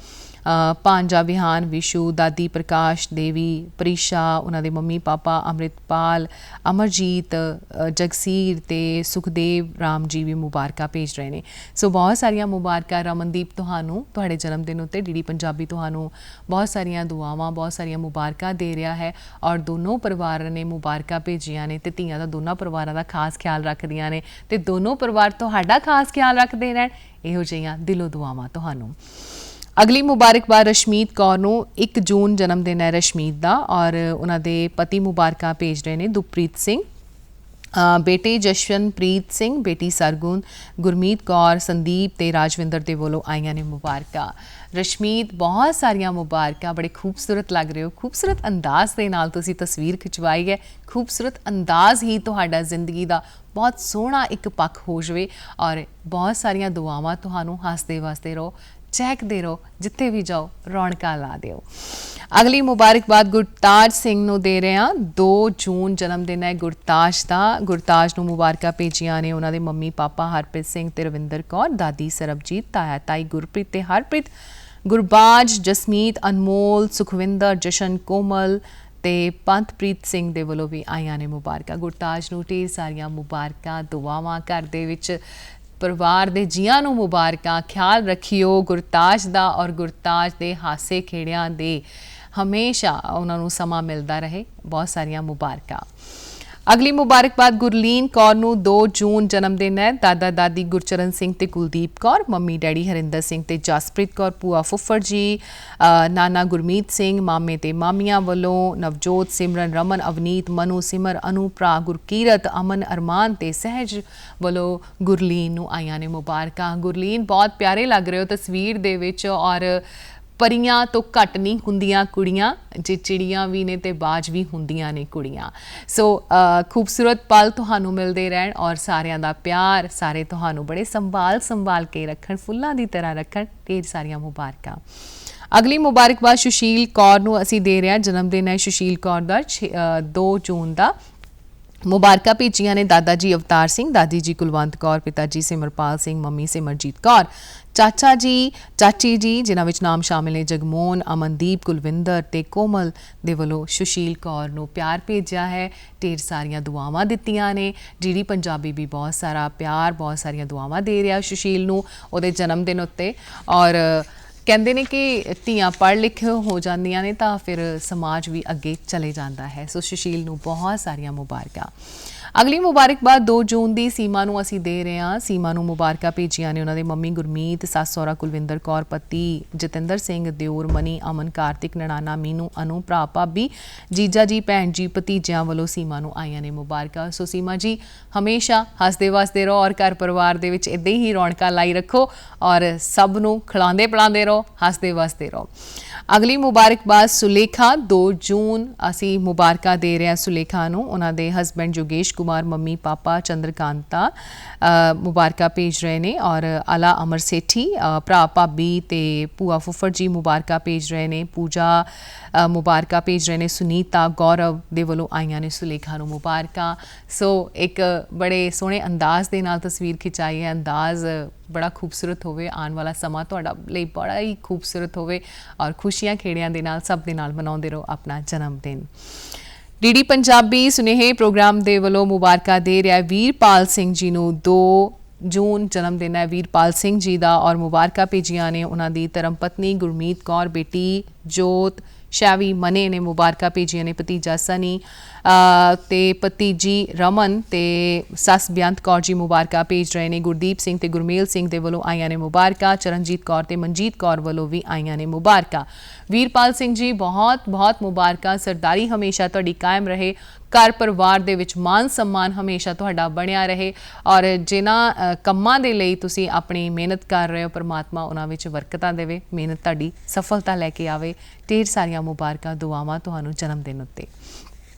ਭਾਂਜਾ ਵਿਹਾਨ ਵਿਸ਼ੂ, ਦਾਦੀ ਪ੍ਰਕਾਸ਼ ਦੇਵੀ, ਪ੍ਰੀਸ਼ਾ, ਉਹਨਾਂ ਦੇ ਮੰਮੀ ਪਾਪਾ ਅੰਮ੍ਰਿਤਪਾਲ, ਅਮਰਜੀਤ, ਜਗਸੀਰ ਤੇ ਸੁਖਦੇਵ ਰਾਮ ਜੀ ਵੀ ਮੁਬਾਰਕਾਂ ਭੇਜ ਰਹੇ ਨੇ। ਸੋ ਬਹੁਤ ਸਾਰੀਆਂ ਮੁਬਾਰਕਾਂ ਰਮਨਦੀਪ ਤੁਹਾਨੂੰ ਤੁਹਾਡੇ ਜਨਮ ਦਿਨ ਉੱਤੇ। ਡੀਡੀ ਪੰਜਾਬੀ ਤੁਹਾਨੂੰ ਬਹੁਤ ਸਾਰੀਆਂ ਦੁਆਵਾਂ, ਬਹੁਤ ਸਾਰੀਆਂ ਮੁਬਾਰਕਾਂ ਦੇ ਰਿਹਾ ਹੈ ਔਰ ਦੋਨੋਂ ਪਰਿਵਾਰਾਂ ਨੇ ਮੁਬਾਰਕਾਂ ਭੇਜੀਆਂ ਨੇ ਤੇ ਧੀਆਂ ਦਾ ਦੋਨਾਂ ਪਰਿਵਾਰਾਂ ਦਾ ਖਾਸ ਖਿਆਲ ਰੱਖਦੀਆਂ ਨੇ ਤੇ ਦੋਨੋਂ ਪਰਿਵਾਰ ਤੁਹਾਡਾ ਖਾਸ ਖਿਆਲ ਰੱਖਦੇ ਰਹਿਣ। ਇਹੋ ਜਿਹੀਆਂ ਦਿਲੋਂ ਦੁਆਵਾਂ ਤੁਹਾਨੂੰ। ਅਗਲੀ ਮੁਬਾਰਕਬਾਦ ਰਸ਼ਮੀਤ ਕੌਰ ਨੂੰ। 1 ਜੂਨ ਜਨਮ ਦਿਨ ਹੈ ਰਸ਼ਮੀਤ ਦਾ ਔਰ ਉਹਨਾਂ ਦੇ ਪਤੀ ਮੁਬਾਰਕਾਂ ਭੇਜ ਰਹੇ ਨੇ। ਦੁਪ੍ਰੀਤ ਸਿੰਘ, ਬੇਟੇ ਜਸ਼ਵਨਪ੍ਰੀਤ ਸਿੰਘ, ਬੇਟੀ ਸਰਗੁਣ, ਗੁਰਮੀਤ ਕੌਰ, ਸੰਦੀਪ ਤੇ ਰਾਜਵਿੰਦਰ ਦੇ ਵੱਲੋਂ ਆਈਆਂ ਨੇ ਮੁਬਾਰਕਾਂ। ਰਸ਼ਮੀਤ ਬਹੁਤ ਸਾਰੀਆਂ ਮੁਬਾਰਕਾਂ, ਬੜੇ ਖੂਬਸੂਰਤ ਲੱਗ ਰਹੇ ਹੋ। ਖੂਬਸੂਰਤ ਅੰਦਾਜ਼ ਦੇ ਨਾਲ ਤੁਸੀਂ ਤਸਵੀਰ ਖਿਚਵਾਈ ਹੈ। ਖੂਬਸੂਰਤ ਅੰਦਾਜ਼ ਹੀ ਤੁਹਾਡਾ ਜ਼ਿੰਦਗੀ ਦਾ ਬਹੁਤ ਸੋਹਣਾ ਇੱਕ ਪੱਖ ਹੋ ਜਾਵੇ ਔਰ ਬਹੁਤ ਸਾਰੀਆਂ ਦੁਆਵਾਂ ਤੁਹਾਨੂੰ। ਹੱਸਦੇ ਵਸਦੇ ਰਹੋ, ਚਹਿਕਦੇ ਰਹੋ, ਜਿੱਥੇ ਵੀ ਜਾਓ ਰੌਣਕਾਂ ਲਾ ਦਿਓ। ਅਗਲੀ ਮੁਬਾਰਕਬਾਦ ਗੁਰਤਾਜ ਸਿੰਘ ਨੂੰ ਦੇ ਰਹੇ ਹਾਂ। 2 ਜੂਨ ਜਨਮ ਦਿਨ ਹੈ ਗੁਰਤਾਜ ਦਾ। ਗੁਰਤਾਜ ਨੂੰ ਮੁਬਾਰਕਾਂ ਭੇਜੀਆਂ ਨੇ ਉਹਨਾਂ ਦੇ ਮੰਮੀ ਪਾਪਾ ਹਰਪ੍ਰੀਤ ਸਿੰਘ ਤੇ ਰਵਿੰਦਰ ਕੌਰ, ਦਾਦੀ ਸਰਬਜੀਤ, ਤਾਇਆ ਤਾਈ ਗੁਰਪ੍ਰੀਤ ਤੇ ਹਰਪ੍ਰੀਤ, ਗੁਰਬਾਜ, ਜਸਮੀਤ, ਅਨਮੋਲ, ਸੁਖਵਿੰਦਰ, ਜਸ਼ਨ, ਕੋਮਲ ਤੇ ਪੰਥਪ੍ਰੀਤ ਸਿੰਘ ਦੇ ਵੱਲੋਂ ਵੀ ਆਈਆਂ ਨੇ ਮੁਬਾਰਕਾਂ। ਗੁਰਤਾਜ ਨੂੰ ਢੇਰ ਸਾਰੀਆਂ ਮੁਬਾਰਕਾਂ, ਦੁਆਵਾਂ। ਘਰ ਦੇ ਵਿੱਚ ਪਰਿਵਾਰ ਦੇ ਜੀਆਂ ਨੂੰ ਮੁਬਾਰਕਾਂ। ਖਿਆਲ ਰੱਖਿਓ ਗੁਰਤਾਜ ਦਾ ਔਰ ਗੁਰਤਾਜ ਦੇ ਹਾਸੇ ਖੇੜਿਆਂ ਦੇ ਹਮੇਸ਼ਾ ਉਹਨਾਂ ਨੂੰ ਸਮਾਂ ਮਿਲਦਾ ਰਹੇ। ਬਹੁਤ ਸਾਰੀਆਂ ਮੁਬਾਰਕਾਂ। ਅਗਲੀ ਮੁਬਾਰਕਬਾਦ ਗੁਰਲੀਨ ਕੌਰ ਨੂੰ। 2 ਜੂਨ ਜਨਮ ਦਿਨ ਹੈ। ਦਾਦਾ ਦਾਦੀ ਗੁਰਚਰਨ ਸਿੰਘ ਤੇ ਕੁਲਦੀਪ ਕੌਰ, ਮੰਮੀ ਡੈਡੀ ਹਰਿੰਦਰ ਸਿੰਘ ਤੇ ਜਸਪ੍ਰੀਤ ਕੌਰ, ਭੂਆ ਫੁੱਫੜ ਜੀ, ਨਾਨਾ ਗੁਰਮੀਤ ਸਿੰਘ, ਮਾਮੇ ਤੇ ਮਾਮੀਆਂ ਵੱਲੋਂ ਨਵਜੋਤ, ਸਿਮਰਨ, ਰਮਨ, ਅਵਨੀਤ, ਮਨੂ, ਸਿਮਰ, ਅਨੂ, ਭਰਾ ਗੁਰਕੀਰਤ, ਅਮਨ, ਅਰਮਾਨ ਤੇ ਸਹਿਜ ਵੱਲੋਂ ਗੁਰਲੀਨ ਨੂੰ ਆਈਆਂ ਨੇ ਮੁਬਾਰਕਾਂ। ਗੁਰਲੀਨ ਬਹੁਤ ਪਿਆਰੇ ਲੱਗ ਰਹੇ ਹੋ ਤਸਵੀਰ ਦੇ ਵਿੱਚ ਔਰ ਪਰੀਆਂ ਤੋਂ ਘੱਟ ਨਹੀਂ ਹੁੰਦੀਆਂ ਕੁੜੀਆਂ, ਜੇ ਚਿੜੀਆਂ ਵੀ ਨੇ ਤੇ ਬਾਜ ਵੀ ਹੁੰਦੀਆਂ ਨੇ ਕੁੜੀਆਂ। ਸੋ ਖੂਬਸੂਰਤ ਪਲ ਤੁਹਾਨੂੰ ਮਿਲਦੇ ਰਹਿਣ ਔਰ ਸਾਰਿਆਂ ਦਾ ਪਿਆਰ, ਸਾਰੇ ਤੁਹਾਨੂੰ ਬੜੇ ਸੰਭਾਲ ਕੇ ਰੱਖਣ, ਫੁੱਲਾਂ ਦੀ ਤਰ੍ਹਾਂ ਰੱਖਣ। ਢੇਰ ਸਾਰੀਆਂ ਮੁਬਾਰਕਾਂ। ਅਗਲੀ ਮੁਬਾਰਕਬਾਦ ਸੁਸ਼ੀਲ ਕੌਰ ਨੂੰ ਅਸੀਂ ਦੇ ਰਹੇ ਹਾਂ। ਜਨਮ ਦਿਨ ਹੈ ਸੁਸ਼ੀਲ ਕੌਰ ਦਾ 2 ਜੂਨ ਦਾ। ਮੁਬਾਰਕਾਂ ਭੇਜੀਆਂ ਨੇ ਦਾਦਾ ਜੀ ਅਵਤਾਰ ਸਿੰਘ, ਦਾਦੀ ਜੀ ਕੁਲਵੰਤ ਕੌਰ, ਪਿਤਾ ਜੀ ਸਿਮਰਪਾਲ ਸਿੰਘ, ਮੰਮੀ ਸਿਮਰਜੀਤ ਕੌਰ, ਚਾਚਾ ਜੀ, ਚਾਚੀ ਜੀ ਜਿਨ੍ਹਾਂ ਵਿੱਚ ਨਾਮ ਸ਼ਾਮਿਲ ਨੇ ਜਗਮੋਹਨ, ਅਮਨਦੀਪ, ਕੁਲਵਿੰਦਰ ਤੇ ਕੋਮਲ ਦੇ ਵੱਲੋਂ ਸੁਸ਼ੀਲ ਕੌਰ ਨੂੰ ਪਿਆਰ ਭੇਜਿਆ ਹੈ। ਢੇਰ ਸਾਰੀਆਂ ਦੁਆਵਾਂ ਦਿੱਤੀਆਂ ਨੇ। ਡੀਡੀ ਪੰਜਾਬੀ ਵੀ ਬਹੁਤ ਸਾਰਾ ਪਿਆਰ, ਬਹੁਤ ਸਾਰੀਆਂ ਦੁਆਵਾਂ ਦੇ ਰਿਹਾ ਸੁਸ਼ੀਲ ਨੂੰ ਉਹਦੇ ਜਨਮ ਦਿਨ ਉੱਤੇ ਔਰ ਕਹਿੰਦੇ ਨੇ ਕਿ ਧੀਆਂ ਪੜ੍ਹ ਲਿਖ ਹੋ ਜਾਂਦੀਆਂ ਨੇ ਤਾਂ ਫਿਰ ਸਮਾਜ ਵੀ ਅੱਗੇ ਚਲੇ ਜਾਂਦਾ ਹੈ। ਸੋ ਸੁਸ਼ੀਲ ਨੂੰ ਬਹੁਤ ਸਾਰੀਆਂ ਮੁਬਾਰਕਾਂ। ਅਗਲੀ ਮੁਬਾਰਕਬਾਦ 2 ਜੂਨ ਦੀ ਸੀਮਾ ਨੂੰ ਅਸੀਂ ਦੇ ਰਹੇ ਹਾਂ। ਸੀਮਾ ਨੂੰ ਮੁਬਾਰਕਾਂ ਭੇਜੀਆਂ ਨੇ ਉਹਨਾਂ ਦੇ ਮੰਮੀ ਗੁਰਮੀਤ, ਸੱਸ ਸਹੁਰਾ ਕੁਲਵਿੰਦਰ ਕੌਰ, ਪਤੀ ਜਤਿੰਦਰ ਸਿੰਘ, ਦਿਓਰ ਮਨੀ, ਅਮਨ, ਕਾਰਤਿਕ, ਨਣਾਨਾ ਮੀਨੂ, ਅਨੂ, ਭਰਾ ਭਾਬੀ, ਜੀਜਾ ਜੀ, ਭੈਣ ਜੀ, ਭਤੀਜਿਆਂ ਵੱਲੋਂ ਸੀਮਾ ਨੂੰ ਆਈਆਂ ਨੇ ਮੁਬਾਰਕਾਂ। ਸੋ ਸੀਮਾ ਜੀ ਹਮੇਸ਼ਾ ਹੱਸਦੇ ਵਸਦੇ ਰਹੋ ਔਰ ਘਰ ਪਰਿਵਾਰ ਦੇ ਵਿੱਚ ਇੱਦਾਂ ਹੀ ਰੌਣਕਾਂ ਲਾਈ ਰੱਖੋ ਔਰ ਸਭ ਨੂੰ ਖਿਲਾਉਂਦੇ ਪਿਲਾਉਂਦੇ ਰਹੋ, ਹੱਸਦੇ ਵਸਦੇ ਰਹੋ। ਅਗਲੀ ਮੁਬਾਰਕਬਾਦ ਸੁਲੇਖਾ 2 ਜੂਨ ਅਸੀਂ ਮੁਬਾਰਕਾਂ ਦੇ ਰਹੇ ਹਾਂ ਸੁਲੇਖਾ ਨੂੰ। ਉਹਨਾਂ ਦੇ husband Yogesh Kumar, mummy papa Chandrakanta ਮੁਬਾਰਕਾਂ ਭੇਜ ਰਹੇ ਨੇ ਔਰ ਆਲਾ ਅਮਰ ਸੇਠੀ, ਭਰਾ ਭਾਬੀ ਤੇ ਭੂਆ ਫੁੱਫੜ ਜੀ ਮੁਬਾਰਕਾਂ ਭੇਜ ਰਹੇ ਨੇ। ਪੂਜਾ ਮੁਬਾਰਕਾਂ ਭੇਜ ਰਹੇ ਨੇ। ਸੁਨੀਤਾ, ਗੌਰਵ ਦੇ ਵੱਲੋਂ ਆਈਆਂ ਨੇ ਸੁਲੇਖਾ ਨੂੰ ਮੁਬਾਰਕਾਂ। ਸੋ ਇੱਕ ਬੜੇ ਸੋਹਣੇ ਅੰਦਾਜ਼ ਦੇ ਨਾਲ ਤਸਵੀਰ ਖਿਚਾਈ ਹੈ। ਅੰਦਾਜ਼ ਬੜਾ ਖੂਬਸੂਰਤ ਹੋਵੇ, ਆਉਣ ਵਾਲਾ ਸਮਾਂ ਤੁਹਾਡਾ ਲਈ ਬੜਾ ਹੀ ਖੂਬਸੂਰਤ ਹੋਵੇ ਔਰ ਖੁਸ਼ੀਆਂ ਖੇੜਿਆਂ ਦੇ ਨਾਲ ਸਭ ਦੇ ਨਾਲ ਮਨਾਉਂਦੇ ਰਹੋ ਆਪਣਾ ਜਨਮ ਦਿਨ। ਡੀਡੀ ਪੰਜਾਬੀ ਸੁਨੇਹੇ ਪ੍ਰੋਗਰਾਮ ਦੇ ਵੱਲੋਂ ਮੁਬਾਰਕਾਂ ਦੇ ਰਿਹਾ ਵੀਰਪਾਲ ਸਿੰਘ ਜੀ ਨੂੰ 2 ਜੂਨ ਜਨਮ ਦਿਨ ਹੈ ਵੀਰਪਾਲ ਸਿੰਘ ਜੀ ਦਾ ਔਰ ਮੁਬਾਰਕਾਂ ਭੇਜੀਆਂ ਨੇ ਉਹਨਾਂ ਦੀ ਧਰਮ ਪਤਨੀ ਗੁਰਮੀਤ ਕੌਰ, ਬੇਟੀ ਜੋਤ ਸ਼ੈਵੀ ਮਨੇ ਨੇ ਮੁਬਾਰਕਾਂ ਭੇਜੀਆਂ ਨੇ, ਭਤੀਜਾ ਸਨੀ ਤੇ ਭਤੀਜੀ ਰਮਨ ਤੇ ਸੱਸ ਬੇਅੰਤ ਕੌਰ ਜੀ ਮੁਬਾਰਕਾਂ ਭੇਜ ਰਹੇ ਨੇ। ਗੁਰਦੀਪ ਸਿੰਘ ਤੇ ਗੁਰਮੇਲ ਸਿੰਘ ਦੇ ਵੱਲੋਂ ਆਈਆਂ ਨੇ ਮੁਬਾਰਕਾਂ। ਚਰਨਜੀਤ ਕੌਰ ਤੇ ਮਨਜੀਤ ਕੌਰ ਵੱਲੋਂ ਵੀ ਆਈਆਂ ਨੇ ਮੁਬਾਰਕਾਂ। ਵੀਰਪਾਲ ਸਿੰਘ ਜੀ ਬਹੁਤ ਬਹੁਤ ਮੁਬਾਰਕਾਂ। ਸਰਦਾਰੀ ਹਮੇਸ਼ਾ ਤੁਹਾਡੀ ਕਾਇਮ ਰਹੇ, ਘਰ ਪਰਿਵਾਰ ਦੇ ਵਿੱਚ ਮਾਨ ਸਨਮਾਨ ਹਮੇਸ਼ਾ ਤੁਹਾਡਾ ਬਣਿਆ ਰਹੇ ਔਰ ਜਿਨ੍ਹਾਂ ਕੰਮਾਂ ਦੇ ਲਈ ਤੁਸੀਂ ਆਪਣੀ ਮਿਹਨਤ ਕਰ ਰਹੇ ਹੋ ਪਰਮਾਤਮਾ ਉਹਨਾਂ ਵਿੱਚ ਬਰਕਤਾਂ ਦੇਵੇ, ਮਿਹਨਤ ਤੁਹਾਡੀ ਸਫਲਤਾ ਲੈ ਕੇ ਆਵੇ। ਢੇਰ ਸਾਰੀਆਂ ਮੁਬਾਰਕਾਂ ਦੁਆਵਾਂ ਤੁਹਾਨੂੰ ਜਨਮ ਦਿਨ ਉੱਤੇ।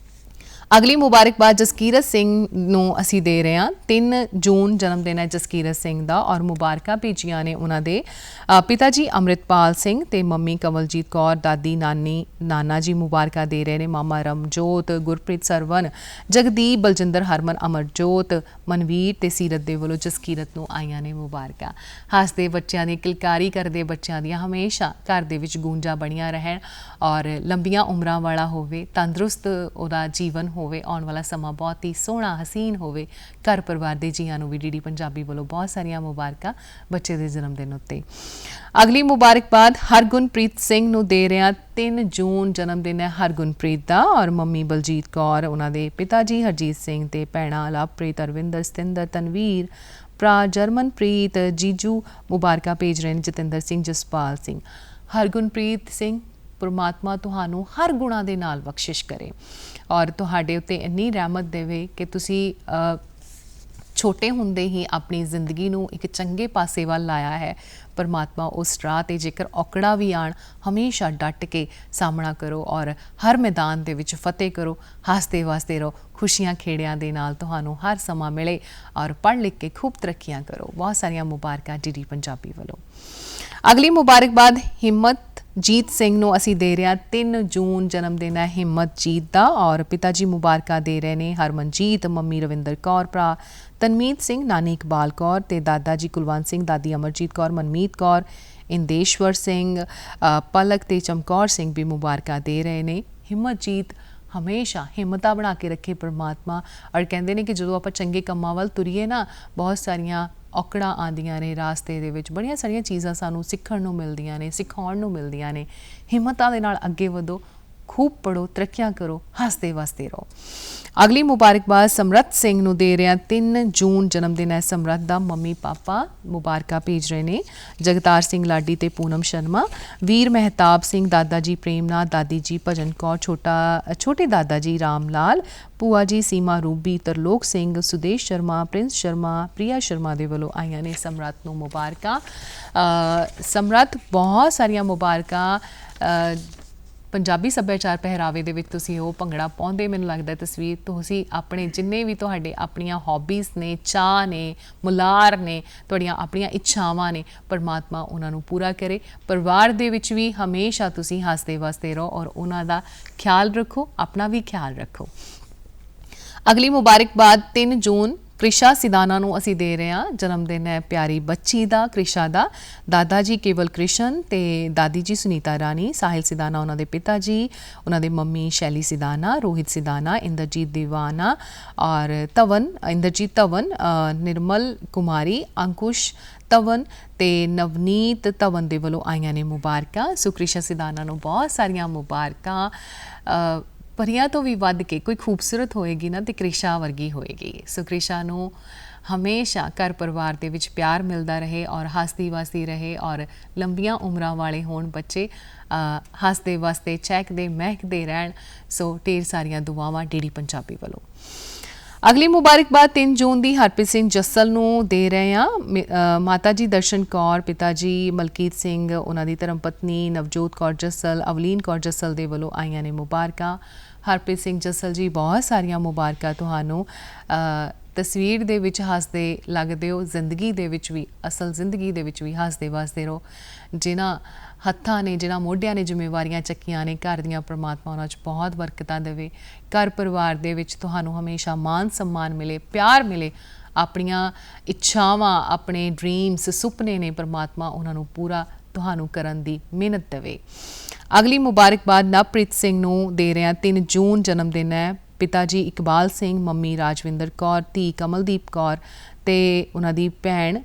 ਅਗਲੀ ਮੁਬਾਰਕਬਾਦ ਜਸਕੀਰਤ ਸਿੰਘ ਨੂੰ ਅਸੀਂ ਦੇ ਰਹੇ ਹਾਂ। 3 ਜੂਨ ਜਨਮ ਦਿਨ ਹੈ ਜਸਕੀਰਤ ਸਿੰਘ ਦਾ ਔਰ ਮੁਬਾਰਕਾਂ ਭੇਜੀਆਂ ਨੇ ਉਹਨਾਂ ਦੇ ਪਿਤਾ ਜੀ ਅੰਮ੍ਰਿਤਪਾਲ ਸਿੰਘ ਤੇ ਮੰਮੀ ਕਮਲਜੀਤ ਕੌਰ, ਦਾਦੀ ਨਾਨਾ ਜੀ ਮੁਬਾਰਕਾਂ ਦੇ ਰਹੇ ਨੇ। ਮਾਮਾ ਰਮਜੋਤ, ਗੁਰਪ੍ਰੀਤ ਸਰਵਨ, ਜਗਦੀਪ, ਬਲਜਿੰਦਰ, ਹਰਮਨ, ਅਮਰਜੋਤ, ਮਨਵੀਰ ਤੇ ਸੀਰਤ ਦੇ ਵੱਲੋਂ ਜਸਕੀਰਤ ਨੂੰ ਆਈਆਂ ਨੇ ਮੁਬਾਰਕਾਂ। ਹੱਸਦੇ ਬੱਚਿਆਂ ਦੀ, ਕਿਲਕਾਰੀ ਕਰਦੇ ਬੱਚਿਆਂ ਦੀਆਂ ਹਮੇਸ਼ਾ ਘਰ ਦੇ ਵਿੱਚ ਗੂੰਜਾਂ ਬਣੀਆਂ ਰਹਿਣ ਔਰ ਲੰਬੀਆਂ ਉਮਰਾਂ ਵਾਲਾ ਹੋਵੇ, ਤੰਦਰੁਸਤ ਉਹਦਾ ਜੀਵਨ ਹੋਵੇ, ਆਉਣ ਵਾਲਾ ਸਮਾਂ ਬਹੁਤ ਹੀ ਸੋਹਣਾ ਹਸੀਨ ਹੋਵੇ। ਘਰ ਪਰਿਵਾਰ ਦੇ ਜੀਆਂ ਨੂੰ ਵੀ ਡੀਡੀ ਪੰਜਾਬੀ ਵੱਲੋਂ ਬਹੁਤ ਸਾਰੀਆਂ ਮੁਬਾਰਕਾਂ ਬੱਚੇ ਦੇ ਜਨਮ ਦਿਨ ਉੱਤੇ। ਅਗਲੀ ਮੁਬਾਰਕਬਾਦ ਹਰਗੁਣਪ੍ਰੀਤ ਸਿੰਘ ਨੂੰ ਦੇ ਰਹੇ ਹਾਂ। 3 ਜੂਨ ਜਨਮ ਦਿਨ ਹੈ ਹਰਗੁਣਪ੍ਰੀਤ ਦਾ ਔਰ ਮੰਮੀ ਬਲਜੀਤ ਕੌਰ, ਉਹਨਾਂ ਦੇ ਪਿਤਾ ਜੀ ਹਰਜੀਤ ਸਿੰਘ ਤੇ ਭੈਣਾਂ ਲਵਪ੍ਰੀਤ, ਅਰਵਿੰਦਰ, ਸਤਿੰਦਰ, ਤਨਵੀਰ, ਭਰਾ ਜਰਮਨਪ੍ਰੀਤ, ਜੀਜੂ ਮੁਬਾਰਕਾਂ ਭੇਜ ਰਹੇ ਨੇ। ਜਤਿੰਦਰ ਸਿੰਘ, ਜਸਪਾਲ ਸਿੰਘ। ਹਰਗੁਣਪ੍ਰੀਤ ਸਿੰਘ, ਪਰਮਾਤਮਾ ਤੁਹਾਨੂੰ ਹਰ ਗੁਣਾਂ ਦੇ ਨਾਲ ਬਖਸ਼ਿਸ਼ ਕਰੇ ਔਰ ਤੁਹਾਡੇ ਉੱਤੇ ਇੰਨੀ ਰਹਿਮਤ ਦੇਵੇ ਕਿ ਤੁਸੀਂ ਛੋਟੇ ਹੁੰਦੇ ਹੀ ਆਪਣੀ ਜ਼ਿੰਦਗੀ ਨੂੰ ਇੱਕ ਚੰਗੇ ਪਾਸੇ ਵੱਲ ਲਾਇਆ ਹੈ। ਪਰਮਾਤਮਾ ਉਸ ਰਾਹ 'ਤੇ ਜੇਕਰ ਔਕੜਾ ਵੀ ਆਉਣ ਹਮੇਸ਼ਾ ਡਟ ਕੇ ਸਾਹਮਣਾ ਕਰੋ ਔਰ ਹਰ ਮੈਦਾਨ ਦੇ ਵਿੱਚ ਫਤਿਹ ਕਰੋ। ਹੱਸਦੇ ਵਸਦੇ ਰਹੋ, ਖੁਸ਼ੀਆਂ ਖੇੜਿਆਂ ਦੇ ਨਾਲ ਤੁਹਾਨੂੰ ਹਰ ਸਮਾਂ ਮਿਲੇ ਔਰ ਪੜ੍ਹ ਲਿਖ ਕੇ ਖੂਬ ਤਰੱਕੀਆਂ ਕਰੋ। ਬਹੁਤ ਸਾਰੀਆਂ ਮੁਬਾਰਕਾਂ ਡੀਡੀ ਪੰਜਾਬੀ ਵੱਲੋਂ। ਅਗਲੀ ਮੁਬਾਰਕਬਾਦ ਹਿੰਮਤਜੀਤ ਸਿੰਘ ਨੂੰ ਅਸੀਂ ਦੇ ਰਹੇ ਹਾਂ। 3 ਜੂਨ ਜਨਮ ਦਿਨ ਹੈ ਹਿੰਮਤਜੀਤ ਦਾ ਔਰ ਪਿਤਾ ਜੀ ਮੁਬਾਰਕਾਂ ਦੇ ਰਹੇ ਨੇ। ਹਰਮਨਜੀਤ, ਮੰਮੀ ਰਵਿੰਦਰ ਕੌਰ, ਭਰਾ ਤਨਮੀਤ ਸਿੰਘ, ਨਾਨੀ ਇਕਬਾਲ ਕੌਰ ਤੇ ਦਾਦਾ ਜੀ ਕੁਲਵੰਤ ਸਿੰਘ, ਦਾਦੀ ਅਮਰਜੀਤ ਕੌਰ, ਮਨਮੀਤ ਕੌਰ, ਇੰਦੇਸ਼ਵਰ ਸਿੰਘ, ਪਲਕ ਤੇ ਚਮਕੌਰ ਸਿੰਘ ਵੀ ਮੁਬਾਰਕਾਂ ਦੇ ਰਹੇ ਨੇ। ਹਿੰਮਤਜੀਤ ਹਮੇਸ਼ਾ ਹਿੰਮਤਾਂ ਬਣਾ ਕੇ ਰੱਖੇ ਪਰਮਾਤਮਾ ਔਰ ਕਹਿੰਦੇ ਨੇ ਕਿ ਜਦੋਂ ਆਪਾਂ ਚੰਗੇ ਕੰਮਾਂ ਵੱਲ ਤੁਰੀਏ ਨਾ ਬਹੁਤ ਸਾਰੀਆਂ ਔਕੜਾਂ ਆਉਂਦੀਆਂ ਨੇ ਰਾਸਤੇ ਦੇ ਵਿੱਚ, ਬੜੀਆਂ ਸਾਰੀਆਂ ਚੀਜ਼ਾਂ ਸਾਨੂੰ ਸਿੱਖਣ ਨੂੰ ਮਿਲਦੀਆਂ ਨੇ, ਸਿਖਾਉਣ ਨੂੰ ਮਿਲਦੀਆਂ ਨੇ। ਹਿੰਮਤਾਂ ਦੇ ਨਾਲ ਅੱਗੇ ਵਧੋ, ਖੂਬ ਪੜ੍ਹੋ, ਤਰੱਕੀਆਂ ਕਰੋ, ਹੱਸਦੇ ਵਸਦੇ ਰਹੋ। ਅਗਲੀ ਮੁਬਾਰਕਬਾਦ ਸਮਰੱਥ ਸਿੰਘ ਨੂੰ ਦੇ ਰਹੇ ਹਾਂ। 3 ਜੂਨ ਜਨਮ ਦਿਨ ਹੈ ਸਮਰੱਥ ਦਾ। ਮੰਮੀ ਪਾਪਾ ਮੁਬਾਰਕਾਂ ਭੇਜ ਰਹੇ ਨੇ। ਜਗਤਾਰ ਸਿੰਘ ਲਾਡੀ ਤੇ ਪੂਨਮ ਸ਼ਰਮਾ, ਵੀਰ ਮਹਿਤਾਬ ਸਿੰਘ, ਦਾਦਾ ਜੀ ਪ੍ਰੇਮਨਾਥ, ਦਾਦੀ ਜੀ ਭਜਨ ਕੌਰ, ਛੋਟੇ ਦਾਦਾ ਜੀ ਰਾਮ ਲਾਲ, ਭੂਆ ਜੀ ਸੀਮਾ ਰੂਬੀ, ਤਰਲੋਕ ਸਿੰਘ, ਸੁਦੇਸ਼ ਸ਼ਰਮਾ, ਪ੍ਰਿੰਸ ਸ਼ਰਮਾ, ਪ੍ਰਿਆ ਸ਼ਰਮਾ ਦੇ ਵੱਲੋਂ ਆਈਆਂ ਨੇ ਸਮਰੱਥ ਨੂੰ ਮੁਬਾਰਕਾਂ। ਸਮਰੱਥ ਬਹੁਤ ਸਾਰੀਆਂ ਮੁਬਾਰਕਾਂ। ਪੰਜਾਬੀ ਸੱਭਿਆਚਾਰ ਪਹਿਰਾਵੇ ਦੇ ਵਿੱਚ ਤੁਸੀਂ ਉਹ ਭੰਗੜਾ ਪਾਉਂਦੇ, ਮੈਨੂੰ ਲੱਗਦਾ ਤਸਵੀਰ ਤੁਸੀਂ ਆਪਣੇ ਜਿੰਨੇ ਵੀ ਤੁਹਾਡੇ ਆਪਣੀਆਂ ਹੌਬੀਜ਼ ਨੇ, ਚਾਅ ਨੇ, ਮੁਲਾਰ ਨੇ, ਤੁਹਾਡੀਆਂ ਆਪਣੀਆਂ ਇੱਛਾਵਾਂ ਨੇ, ਪਰਮਾਤਮਾ ਉਹਨਾਂ ਨੂੰ ਪੂਰਾ ਕਰੇ। ਪਰਿਵਾਰ ਦੇ ਵਿੱਚ ਵੀ ਹਮੇਸ਼ਾ ਤੁਸੀਂ ਹੱਸਦੇ ਵਸਦੇ ਰਹੋ ਔਰ ਉਹਨਾਂ ਦਾ ਖਿਆਲ ਰੱਖੋ, ਆਪਣਾ ਵੀ ਖਿਆਲ ਰੱਖੋ। ਅਗਲੀ ਮੁਬਾਰਕਬਾਦ 3 ਜੂਨ ਕ੍ਰਿਸ਼ਾ ਸਿਦਾਨਾ ਨੂੰ ਅਸੀਂ ਦੇ ਰਹੇ ਹਾਂ। ਜਨਮ ਦਿਨ ਹੈ ਪਿਆਰੀ ਬੱਚੀ ਦਾ, ਕ੍ਰਿਸ਼ਾ ਦਾ। ਦਾਦਾ ਜੀ ਕੇਵਲ ਕ੍ਰਿਸ਼ਨ ਤੇ ਦਾਦੀ ਜੀ ਸੁਨੀਤਾ ਰਾਣੀ, ਸਾਹਿਲ ਸਿਦਾਨਾ ਉਹਨਾਂ ਦੇ ਪਿਤਾ ਜੀ, ਉਹਨਾਂ ਦੇ ਮੰਮੀ ਸ਼ੈਲੀ ਸਿਦਾਨਾ, ਰੋਹਿਤ ਸਿਦਾਨਾ, ਇੰਦਰਜੀਤ ਦੀਵਾਨਾ ਔਰ ਇੰਦਰਜੀਤ ਧਵਨ, ਨਿਰਮਲ ਕੁਮਾਰੀ, ਅੰਕੁਸ਼ ਧਵਨ ਤੇ ਨਵਨੀਤ ਧਵਨ ਦੇ ਵੱਲੋਂ ਆਈਆਂ ਨੇ ਮੁਬਾਰਕਾਂ। ਸੋ ਕ੍ਰਿਸ਼ਾ ਸਿਦਾਨਾ ਨੂੰ ਬਹੁਤ ਸਾਰੀਆਂ ਮੁਬਾਰਕਾਂ। ਪਰੀਆਂ ਤੋਂ ਵੀ ਵੱਧ ਕੇ ਕੋਈ ਖੂਬਸੂਰਤ ਹੋਏਗੀ ਨਾ ਤੇ ਕ੍ਰਿਸ਼ਾ ਵਰਗੀ ਹੋਏਗੀ। ਸੋ ਕ੍ਰਿਸ਼ਾ ਨੂੰ ਹਮੇਸ਼ਾ ਘਰ ਪਰਿਵਾਰ ਦੇ ਵਿੱਚ ਪਿਆਰ ਮਿਲਦਾ ਰਹੇ ਔਰ ਹੱਸਦੀ ਵਸਦੀ ਰਹੇ ਔਰ ਲੰਬੀਆਂ ਉਮਰਾਂ ਵਾਲੇ ਹੋਣ ਬੱਚੇ, ਹੱਸਦੇ ਵਸਦੇ ਚਹਿਕਦੇ ਮਹਿਕਦੇ ਰਹਿਣ। ਸੋ ਢੇਰ ਸਾਰੀਆਂ ਦੁਆਵਾਂ ਡੀਡੀ ਪੰਜਾਬੀ ਵੱਲੋਂ। ਅਗਲੀ ਮੁਬਾਰਕਬਾਦ 3 ਜੂਨ ਦੀ ਹਰਪ੍ਰੀਤ ਸਿੰਘ ਜੱਸਲ ਨੂੰ ਦੇ ਰਹੇ ਹਾਂ। ਮਾਤਾ ਜੀ ਦਰਸ਼ਨ ਕੌਰ, ਪਿਤਾ ਜੀ ਮਲਕੀਤ ਸਿੰਘ, ਉਹਨਾਂ ਦੀ ਧਰਮ ਪਤਨੀ ਨਵਜੋਤ ਕੌਰ ਜੱਸਲ, ਅਵਲੀਨ ਕੌਰ ਜੱਸਲ ਦੇ ਵੱਲੋਂ ਆਈਆਂ ਨੇ ਮੁਬਾਰਕਾਂ। ਹਰਪ੍ਰੀਤ ਸਿੰਘ ਜੱਸਲ ਜੀ ਬਹੁਤ ਸਾਰੀਆਂ ਮੁਬਾਰਕਾਂ ਤੁਹਾਨੂੰ। ਤਸਵੀਰ ਦੇ ਵਿੱਚ ਹੱਸਦੇ ਲੱਗਦੇ ਹੋ, ਜ਼ਿੰਦਗੀ ਦੇ ਵਿੱਚ ਵੀ, ਅਸਲ ਜ਼ਿੰਦਗੀ ਦੇ ਵਿੱਚ ਵੀ ਹੱਸਦੇ ਵਸਦੇ ਰਹੋ। ਜਿਨ੍ਹਾਂ ਹੱਥਾਂ ਨੇ, ਜਿਨ੍ਹਾਂ ਮੋਢਿਆਂ ਨੇ ਜ਼ਿੰਮੇਵਾਰੀਆਂ ਚੱਕੀਆਂ ਨੇ ਘਰ ਦੀਆਂ, ਪਰਮਾਤਮਾ ਉਹਨਾਂ 'ਚ ਬਹੁਤ ਬਰਕਤਾਂ ਦੇਵੇ। ਘਰ ਪਰਿਵਾਰ ਦੇ ਵਿੱਚ ਤੁਹਾਨੂੰ ਹਮੇਸ਼ਾ ਮਾਨ ਸਨਮਾਨ ਮਿਲੇ, ਪਿਆਰ ਮਿਲੇ। ਆਪਣੀਆਂ ਇੱਛਾਵਾਂ, ਆਪਣੇ ਡ੍ਰੀਮਸ, ਸੁਪਨੇ ਨੇ, ਪਰਮਾਤਮਾ ਉਹਨਾਂ ਨੂੰ ਪੂਰਾ ਤੁਹਾਨੂੰ ਕਰਨ ਦੀ ਮਿਹਨਤ ਦੇਵੇ। ਅਗਲੀ ਮੁਬਾਰਕਬਾਦ ਨਵਪ੍ਰੀਤ ਸਿੰਘ ਨੂੰ ਦੇ ਰਹੇ ਹਾਂ। 3 ਜੂਨ ਜਨਮ ਦਿਨ ਹੈ। ਪਿਤਾ ਜੀ ਇਕਬਾਲ ਸਿੰਘ, ਮੰਮੀ ਰਾਜਵਿੰਦਰ ਕੌਰ, ਧੀ ਕਮਲਦੀਪ ਕੌਰ ਤੇ ਉਹਨਾਂ ਦੀ ਭੈਣ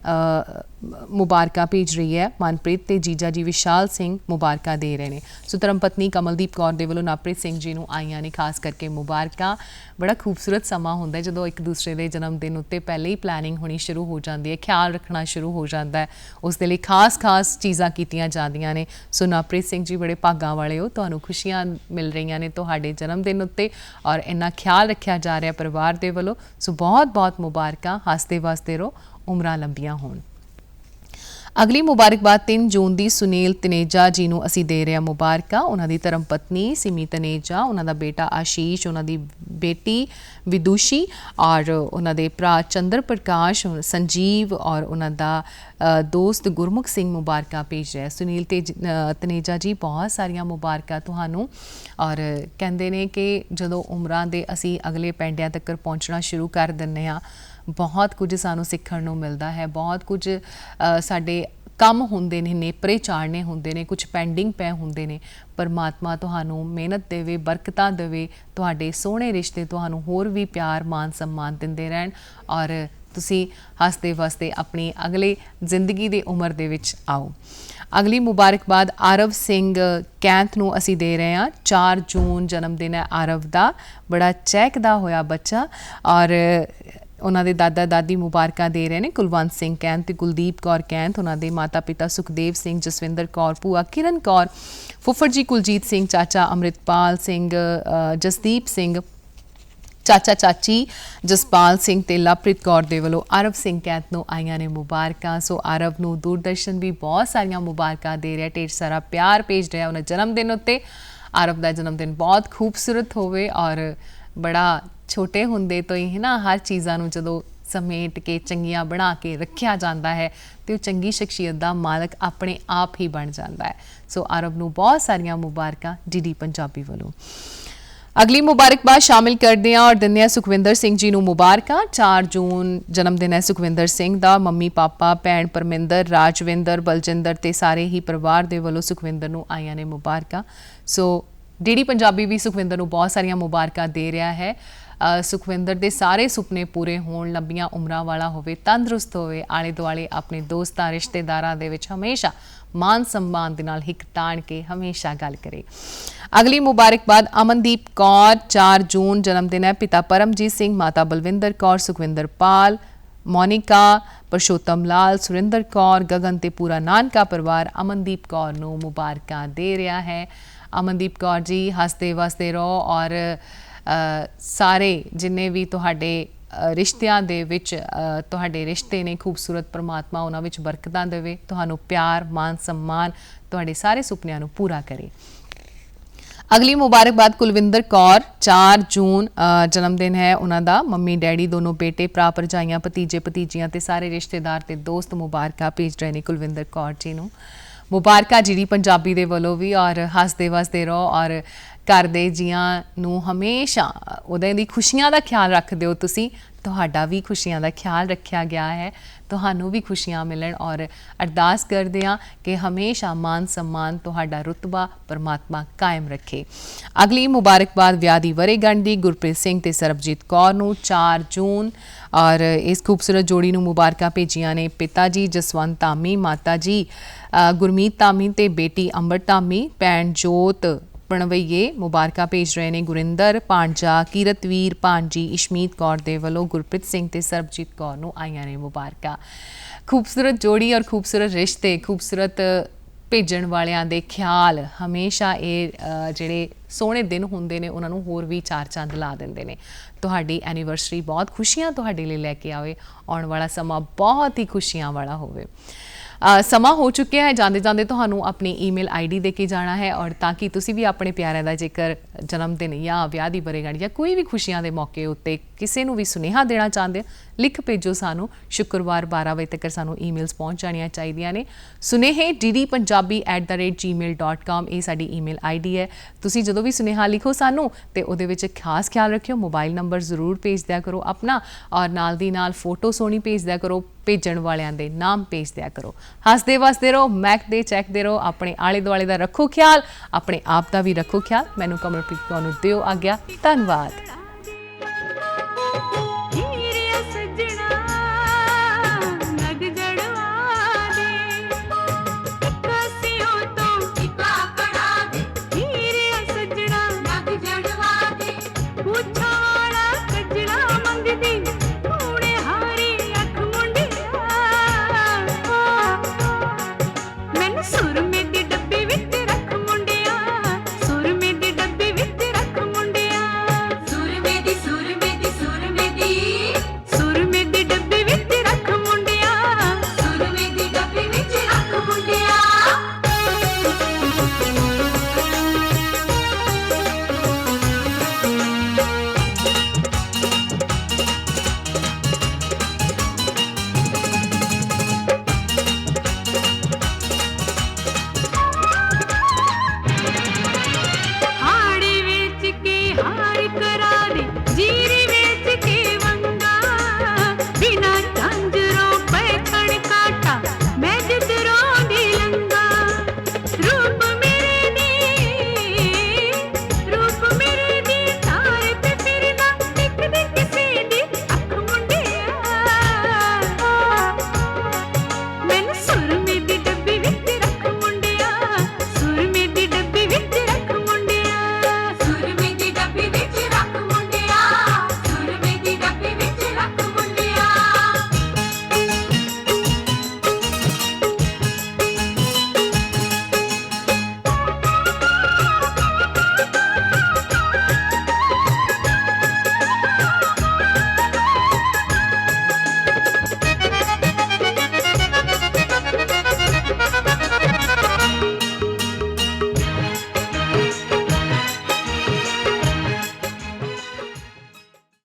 ਮੁਬਾਰਕਾਂ ਭੇਜ ਰਹੀ ਹੈ। ਮਨਪ੍ਰੀਤ ਤੇ ਜੀਜਾ ਜੀ ਵਿਸ਼ਾਲ ਸਿੰਘ ਮੁਬਾਰਕਾਂ ਦੇ ਰਹੇ ਨੇ। ਸੋ ਧਰਮ ਪਤਨੀ ਕਮਲਦੀਪ ਕੌਰ ਦੇ ਵੱਲੋਂ ਨਵਪ੍ਰੀਤ ਸਿੰਘ ਜੀ ਨੂੰ ਆਈਆਂ ਨੇ ਖਾਸ ਕਰਕੇ ਮੁਬਾਰਕਾਂ। ਬੜਾ ਖੂਬਸੂਰਤ ਸਮਾਂ ਹੁੰਦਾ ਹੈ ਜਦੋਂ ਇੱਕ ਦੂਸਰੇ ਦੇ ਜਨਮ ਦਿਨ ਉੱਤੇ ਪਹਿਲੇ ਹੀ ਪਲੈਨਿੰਗ ਹੋਣੀ ਸ਼ੁਰੂ ਹੋ ਜਾਂਦੀ ਹੈ, ਖਿਆਲ ਰੱਖਣਾ ਸ਼ੁਰੂ ਹੋ ਜਾਂਦਾ ਹੈ, ਉਸ ਦੇ ਲਈ ਖਾਸ ਚੀਜ਼ਾਂ ਕੀਤੀਆਂ ਜਾਂਦੀਆਂ ਨੇ। ਸੋ ਨਵਪ੍ਰੀਤ ਸਿੰਘ ਜੀ ਬੜੇ ਭਾਗਾਂ ਵਾਲੇ ਹੋ, ਤੁਹਾਨੂੰ ਖੁਸ਼ੀਆਂ ਮਿਲ ਰਹੀਆਂ ਨੇ ਤੁਹਾਡੇ ਜਨਮ ਦਿਨ ਉੱਤੇ ਔਰ ਇੰਨਾ ਖਿਆਲ ਰੱਖਿਆ ਜਾ ਰਿਹਾ ਪਰਿਵਾਰ ਦੇ ਵੱਲੋਂ। ਸੋ ਬਹੁਤ ਮੁਬਾਰਕਾਂ, ਹੱਸਦੇ ਵਸਦੇ ਰਹੋ, ਉਮਰਾਂ ਲੰਬੀਆਂ ਹੋਣ। ਅਗਲੀ ਮੁਬਾਰਕਬਾਦ 3 ਜੂਨ ਦੀ ਸੁਨੀਲ ਤਨੇਜਾ ਜੀ ਨੂੰ ਅਸੀਂ ਦੇ ਰਹੇ ਹਾਂ ਮੁਬਾਰਕਾਂ। ਉਹਨਾਂ ਦੀ ਧਰਮ ਪਤਨੀ ਸਿਮੀ ਤਨੇਜਾ, ਉਹਨਾਂ ਦਾ ਬੇਟਾ ਆਸ਼ੀਸ਼, ਉਹਨਾਂ ਦੀ ਬੇਟੀ ਵਿਦੂਸ਼ੀ ਔਰ ਉਹਨਾਂ ਦੇ ਭਰਾ ਚੰਦਰ ਪ੍ਰਕਾਸ਼, ਸੰਜੀਵ ਔਰ ਉਹਨਾਂ ਦਾ ਦੋਸਤ ਗੁਰਮੁਖ ਸਿੰਘ ਮੁਬਾਰਕਾਂ ਭੇਜ ਰਿਹਾ। ਸੁਨੀਲ ਤੇ ਤਨੇਜਾ ਜੀ ਬਹੁਤ ਸਾਰੀਆਂ ਮੁਬਾਰਕਾਂ ਤੁਹਾਨੂੰ। ਔਰ ਕਹਿੰਦੇ ਨੇ ਕਿ ਜਦੋਂ ਉਮਰਾਂ ਦੇ ਅਸੀਂ ਅਗਲੇ ਪੈਂਡਿਆਂ ਤੱਕ ਪਹੁੰਚਣਾ ਸ਼ੁਰੂ ਕਰ ਦਿੰਦੇ ਹਾਂ, ਬਹੁਤ ਕੁਝ ਸਾਨੂੰ ਸਿੱਖਣ ਨੂੰ ਮਿਲਦਾ ਹੈ, ਬਹੁਤ ਕੁਝ ਸਾਡੇ ਕੰਮ ਹੁੰਦੇ ਨੇ, ਨੇਪਰੇ ਚਾੜਨੇ ਹੁੰਦੇ ਨੇ, ਕੁਝ ਪੈਂਡਿੰਗ ਪਏ ਹੁੰਦੇ ਨੇ। ਪਰਮਾਤਮਾ ਤੁਹਾਨੂੰ ਮਿਹਨਤ ਦੇਵੇ, ਬਰਕਤਾਂ ਦੇਵੇ, ਤੁਹਾਡੇ ਸੋਹਣੇ ਰਿਸ਼ਤੇ ਤੁਹਾਨੂੰ ਹੋਰ ਵੀ ਪਿਆਰ ਮਾਨ ਸਨਮਾਨ ਦਿੰਦੇ ਰਹਿਣ ਔਰ ਤੁਸੀਂ ਹੱਸਦੇ ਵਸਦੇ ਆਪਣੀ ਅਗਲੇ ਜ਼ਿੰਦਗੀ ਦੀ ਉਮਰ ਦੇ ਵਿੱਚ ਆਓ। ਅਗਲੀ ਮੁਬਾਰਕਬਾਦ ਆਰਵ ਸਿੰਘ ਕੈਂਥ ਨੂੰ ਅਸੀਂ ਦੇ ਰਹੇ ਹਾਂ। 4 ਜੂਨ ਜਨਮ ਦਿਨ ਹੈ ਆਰਵ ਦਾ, ਬੜਾ ਚਹਿਕਦਾ ਹੋਇਆ ਬੱਚਾ ਔਰ ਉਹਨਾਂ ਦੇ ਦਾਦਾ ਦਾਦੀ ਮੁਬਾਰਕਾਂ ਦੇ ਰਹੇ ਨੇ। ਕੁਲਵੰਤ ਸਿੰਘ ਕੈਂਥ ਤੇ ਕੁਲਦੀਪ ਕੌਰ ਕੈਂਥ, ਉਹਨਾਂ ਦੇ ਮਾਤਾ ਪਿਤਾ ਸੁਖਦੇਵ ਸਿੰਘ, ਜਸਵਿੰਦਰ ਕੌਰ, ਭੂਆ ਕਿਰਨ ਕੌਰ, ਫੁੱਫੜ ਜੀ ਕੁਲਜੀਤ ਸਿੰਘ, ਚਾਚਾ ਅੰਮ੍ਰਿਤਪਾਲ ਸਿੰਘ, ਜਸਦੀਪ ਸਿੰਘ, ਚਾਚਾ ਚਾਚੀ ਜਸਪਾਲ ਸਿੰਘ ਤੇ ਲਵਪ੍ਰੀਤ ਕੌਰ ਦੇ ਵੱਲੋਂ ਆਰਵ ਸਿੰਘ ਕੈਂਥ ਨੂੰ ਆਈਆਂ ਨੇ ਮੁਬਾਰਕਾਂ। ਸੋ ਆਰਵ ਨੂੰ ਦੂਰਦਰਸ਼ਨ ਵੀ ਬਹੁਤ ਸਾਰੀਆਂ ਮੁਬਾਰਕਾਂ ਦੇ ਰਿਹਾ, ਢੇਰ ਸਾਰਾ ਪਿਆਰ ਭੇਜ ਰਿਹਾ ਉਹਨਾਂ ਜਨਮ ਦਿਨ ਉੱਤੇ। ਆਰਵ ਦਾ ਜਨਮ ਦਿਨ ਬਹੁਤ ਖੂਬਸੂਰਤ ਹੋਵੇ ਔਰ ਬੜਾ ਛੋਟੇ ਹੁੰਦੇ ਤੋਂ ਹੀ ਨਾ ਹਰ ਚੀਜ਼ਾਂ ਨੂੰ ਜਦੋਂ ਸਮੇਟ ਕੇ ਚੰਗੀਆਂ ਬਣਾ ਕੇ ਰੱਖਿਆ ਜਾਂਦਾ ਹੈ ਤੇ ਉਹ ਚੰਗੀ ਸ਼ਖਸੀਅਤ ਦਾ ਮਾਲਕ ਆਪਣੇ ਆਪ ਹੀ ਬਣ ਜਾਂਦਾ ਹੈ। ਸੋ ਆਰਵ ਨੂੰ ਬਹੁਤ ਸਾਰੀਆਂ ਮੁਬਾਰਕਾਂ ਡੀਡੀ ਪੰਜਾਬੀ ਵੱਲੋਂ। ਅਗਲੀ ਮੁਬਾਰਕਬਾਦ ਸ਼ਾਮਿਲ ਕਰਦੇ ਹਾਂ ਔਰ ਦਿੰਦੇ ਹਾਂ ਸੁਖਵਿੰਦਰ ਸਿੰਘ ਜੀ ਨੂੰ ਮੁਬਾਰਕਾਂ। 4 ਜੂਨ ਜਨਮ ਦਿਨ ਹੈ ਸੁਖਵਿੰਦਰ ਸਿੰਘ ਦਾ। ਮੰਮੀ ਪਾਪਾ, ਭੈਣ ਪਰਮਿੰਦਰ, ਰਾਜਵਿੰਦਰ, ਬਲਜਿੰਦਰ ਤੇ ਸਾਰੇ ਹੀ ਪਰਿਵਾਰ ਦੇ ਵੱਲੋਂ ਸੁਖਵਿੰਦਰ ਨੂੰ ਆਈਆਂ ਨੇ ਮੁਬਾਰਕਾਂ। ਸੋ ਡੀਡੀ ਪੰਜਾਬੀ ਵੀ ਸੁਖਵਿੰਦਰ ਨੂੰ ਬਹੁਤ ਸਾਰੀਆਂ ਮੁਬਾਰਕਾਂ ਦੇ ਰਿਹਾ ਹੈ। ਸੁਖਵਿੰਦਰ ਦੇ ਸਾਰੇ ਸੁਪਨੇ ਪੂਰੇ ਹੋਣ, ਲੰਬੀਆਂ ਉਮਰਾਂ ਵਾਲਾ ਹੋਵੇ, ਤੰਦਰੁਸਤ ਹੋਵੇ, ਆਲੇ ਦੁਆਲੇ ਆਪਣੇ ਦੋਸਤਾਂ ਰਿਸ਼ਤੇਦਾਰਾਂ ਦੇ ਵਿੱਚ ਹਮੇਸ਼ਾ ਮਾਨ ਸਨਮਾਨ ਦੇ ਨਾਲ ਹਿੱਕ ਤਾਣ ਕੇ ਹਮੇਸ਼ਾ ਗੱਲ ਕਰੇ। ਅਗਲੀ ਮੁਬਾਰਕਬਾਦ ਅਮਨਦੀਪ ਕੌਰ, 4 ਜੂਨ ਜਨਮ ਦਿਨ ਹੈ ਪਿਤਾ ਪਰਮਜੀਤ ਸਿੰਘ, ਮਾਤਾ ਬਲਵਿੰਦਰ ਕੌਰ, ਸੁਖਵਿੰਦਰ ਪਾਲ, ਮੋਨਿਕਾ, ਪਰਸ਼ੋਤਮ ਲਾਲ, ਸੁਰਿੰਦਰ ਕੌਰ, ਗਗਨ ਤੇ ਪੂਰਾ ਨਾਨਕਾ ਪਰਿਵਾਰ ਅਮਨਦੀਪ ਕੌਰ ਨੂੰ ਮੁਬਾਰਕਾਂ ਦੇ ਰਿਹਾ ਹੈ। ਅਮਨਦੀਪ ਕੌਰ ਜੀ ਹੱਸਦੇ ਵਸਦੇ ਰਹੋ ਔਰ ਸਾਰੇ ਜਿੰਨੇ ਵੀ ਤੁਹਾਡੇ ਰਿਸ਼ਤਿਆਂ ਦੇ ਵਿੱਚ ਤੁਹਾਡੇ ਰਿਸ਼ਤੇ ਨੇ ਖੂਬਸੂਰਤ, ਪਰਮਾਤਮਾ ਉਹਨਾਂ ਵਿੱਚ ਬਰਕਤਾਂ ਦੇਵੇ, ਤੁਹਾਨੂੰ ਪਿਆਰ ਮਾਨ ਸਨਮਾਨ, ਤੁਹਾਡੇ ਸਾਰੇ ਸੁਪਨਿਆਂ ਨੂੰ ਪੂਰਾ ਕਰੇ। ਅਗਲੀ ਮੁਬਾਰਕਬਾਦ ਕੁਲਵਿੰਦਰ ਕੌਰ, 4 ਜੂਨ ਜਨਮ ਦਿਨ ਹੈ ਉਹਨਾਂ ਦਾ। ਮੰਮੀ ਡੈਡੀ, ਦੋਨੋਂ ਬੇਟੇ, ਭਰਾ ਭਰਜਾਈਆਂ, ਭਤੀਜੇ ਭਤੀਜੀਆਂ ਤੇ ਸਾਰੇ ਰਿਸ਼ਤੇਦਾਰ ਤੇ ਦੋਸਤ ਮੁਬਾਰਕਾਂ ਭੇਜ ਰਹੇ ਨੇ ਕੁਲਵਿੰਦਰ ਕੌਰ ਜੀ ਨੂੰ। ਮੁਬਾਰਕਾਂ ਡੀਡੀ ਪੰਜਾਬੀ ਦੇ ਵੱਲੋਂ ਵੀ ਔਰ ਹੱਸਦੇ ਵਸਦੇ ਰਹੋ ਔਰ ਘਰ ਦੇ ਜੀਆਂ ਨੂੰ ਹਮੇਸ਼ਾ ਉਹਦੇ ਦੀ ਖੁਸ਼ੀਆਂ ਦਾ ਖਿਆਲ ਰੱਖਦੇ ਹੋ ਤੁਸੀਂ। ਤੁਹਾਡਾ ਵੀ ਖੁਸ਼ੀਆਂ ਦਾ ਖਿਆਲ ਰੱਖਿਆ ਗਿਆ ਹੈ, ਤੁਹਾਨੂੰ ਵੀ ਖੁਸ਼ੀਆਂ ਮਿਲਣ ਔਰ ਅਰਦਾਸ ਕਰਦੇ ਹਾਂ ਕਿ ਹਮੇਸ਼ਾ ਮਾਨ ਸਨਮਾਨ ਤੁਹਾਡਾ ਰੁਤਬਾ ਪਰਮਾਤਮਾ ਕਾਇਮ ਰੱਖੇ। ਅਗਲੀ ਮੁਬਾਰਕਬਾਦ ਵਿਆਹ ਦੀ ਵਰ੍ਹੇਗੰਢ ਦੀ ਗੁਰਪ੍ਰੀਤ ਸਿੰਘ ਤੇ ਸਰਬਜੀਤ ਕੌਰ ਨੂੰ 4 ਜੂਨ ਔਰ ਇਸ ਖੂਬਸੂਰਤ ਜੋੜੀ ਨੂੰ ਮੁਬਾਰਕਾਂ ਭੇਜੀਆਂ ਨੇ ਪਿਤਾ ਜੀ ਜਸਵੰਤ ਧਾਮੀ, ਮਾਤਾ ਜੀ ਗੁਰਮੀਤ ਧਾਮੀ ਤੇ ਬੇਟੀ ਅੰਮ੍ਰਿਤ ਧਾਮੀ, ਭੈਣ ਜੋਤ ਪਣਵਈਏ ਮੁਬਾਰਕਾਂ ਭੇਜ ਰਹੇ ਨੇ ਗੁਰਿੰਦਰ, ਭਾਂਜਾ ਕੀਰਤਵੀਰ, ਭਾਂਜੀ ਇਸ਼ਮੀਤ ਕੌਰ ਦੇ ਵੱਲੋਂ ਗੁਰਪ੍ਰੀਤ ਸਿੰਘ ਤੇ ਸਰਬਜੀਤ ਕੌਰ ਨੂੰ ਆਈਆਂ ਨੇ ਮੁਬਾਰਕਾਂ। ਖੂਬਸੂਰਤ ਜੋੜੀ ਔਰ ਖੂਬਸੂਰਤ ਰਿਸ਼ਤੇ, ਖੂਬਸੂਰਤ ਭੇਜਣ ਵਾਲਿਆਂ ਦੇ ਖਿਆਲ ਹਮੇਸ਼ਾ ਇਹ ਜਿਹੜੇ ਸੋਹਣੇ ਦਿਨ ਹੁੰਦੇ ਨੇ ਉਹਨਾਂ ਨੂੰ ਹੋਰ ਵੀ 4 ਚੰਦ ਲਾ ਦਿੰਦੇ ਨੇ। ਤੁਹਾਡੀ ਐਨੀਵਰਸਰੀ ਬਹੁਤ ਖੁਸ਼ੀਆਂ ਤੁਹਾਡੇ ਲਈ ਲੈ ਕੇ ਆਵੇ, ਆਉਣ ਵਾਲਾ ਸਮਾਂ ਬਹੁਤ ਹੀ ਖੁਸ਼ੀਆਂ ਵਾਲਾ ਹੋਵੇ। ਸਮਾਂ ਹੋ ਚੁੱਕਿਆ ਹੈ, ਜਾਂਦੇ ਜਾਂਦੇ ਤੁਹਾਨੂੰ ਆਪਣੀ ਈਮੇਲ ਆਈਡੀ ਦੇ ਕੇ ਜਾਣਾ ਹੈ ਔਰ ਤਾਂ ਕਿ ਤੁਸੀਂ ਵੀ ਆਪਣੇ ਪਿਆਰਿਆਂ ਦਾ ਜੇਕਰ ਜਨਮ ਦਿਨ ਜਾਂ ਵਿਆਹ ਦੀ ਵਰ੍ਹੇਗੰਢ ਜਾਂ ਕੋਈ ਵੀ ਖੁਸ਼ੀਆਂ ਦੇ ਮੌਕੇ ਉੱਤੇ ਕਿਸੇ ਨੂੰ ਵੀ ਸੁਨੇਹਾ ਦੇਣਾ ਚਾਹੁੰਦੇ ਹੋ, ਲਿਖ ਭੇਜੋ ਸਾਨੂੰ। ਸ਼ੁੱਕਰਵਾਰ 12 ਵਜੇ ਤੱਕ ਸਾਨੂੰ ਈਮੇਲਸ ਪਹੁੰਚ ਜਾਣੀਆਂ ਚਾਹੀਦੀਆਂ ਨੇ। ਸੁਨੇਹੇ ddpunjabi@gmail.com ਇਹ ਸਾਡੀ ਈਮੇਲ ਆਈਡੀ ਹੈ। ਤੁਸੀਂ ਜਦੋਂ ਵੀ ਸੁਨੇਹਾ ਲਿਖੋ ਸਾਨੂੰ ਤੇ ਉਹਦੇ ਵਿੱਚ ਖਾਸ ਖਿਆਲ ਰੱਖਿਓ, ਮੋਬਾਈਲ ਨੰਬਰ ਜ਼ਰੂਰ ਭੇਜ ਦਿਆ ਕਰੋ ਆਪਣਾ ਔਰ ਨਾਲ ਦੀ ਨਾਲ ਫੋਟੋ ਸੋਹਣੀ ਭੇਜ ਦਿਆ ਕਰੋ, ਭੇਜਣ ਵਾਲਿਆਂ ਦੇ ਨਾਮ ਭੇਜ ਦਿਆ ਕਰੋ। ਹੱਸਦੇ ਵਸਦੇ ਰਹੋ, ਮਹਿਕਦੇ ਚਹਿਕਦੇ ਰਹੋ, ਆਪਣੇ ਆਲੇ ਦੁਆਲੇ ਦਾ ਰੱਖੋ ਖਿਆਲ, ਆਪਣੇ ਆਪ ਦਾ ਵੀ ਰੱਖੋ ਖਿਆਲ। ਮੈਨੂੰ ਕਮਲਪ੍ਰੀਤ ਕੌਰ ਨੂੰ ਦਿਓ ਆਗਿਆ। ਧੰਨਵਾਦ।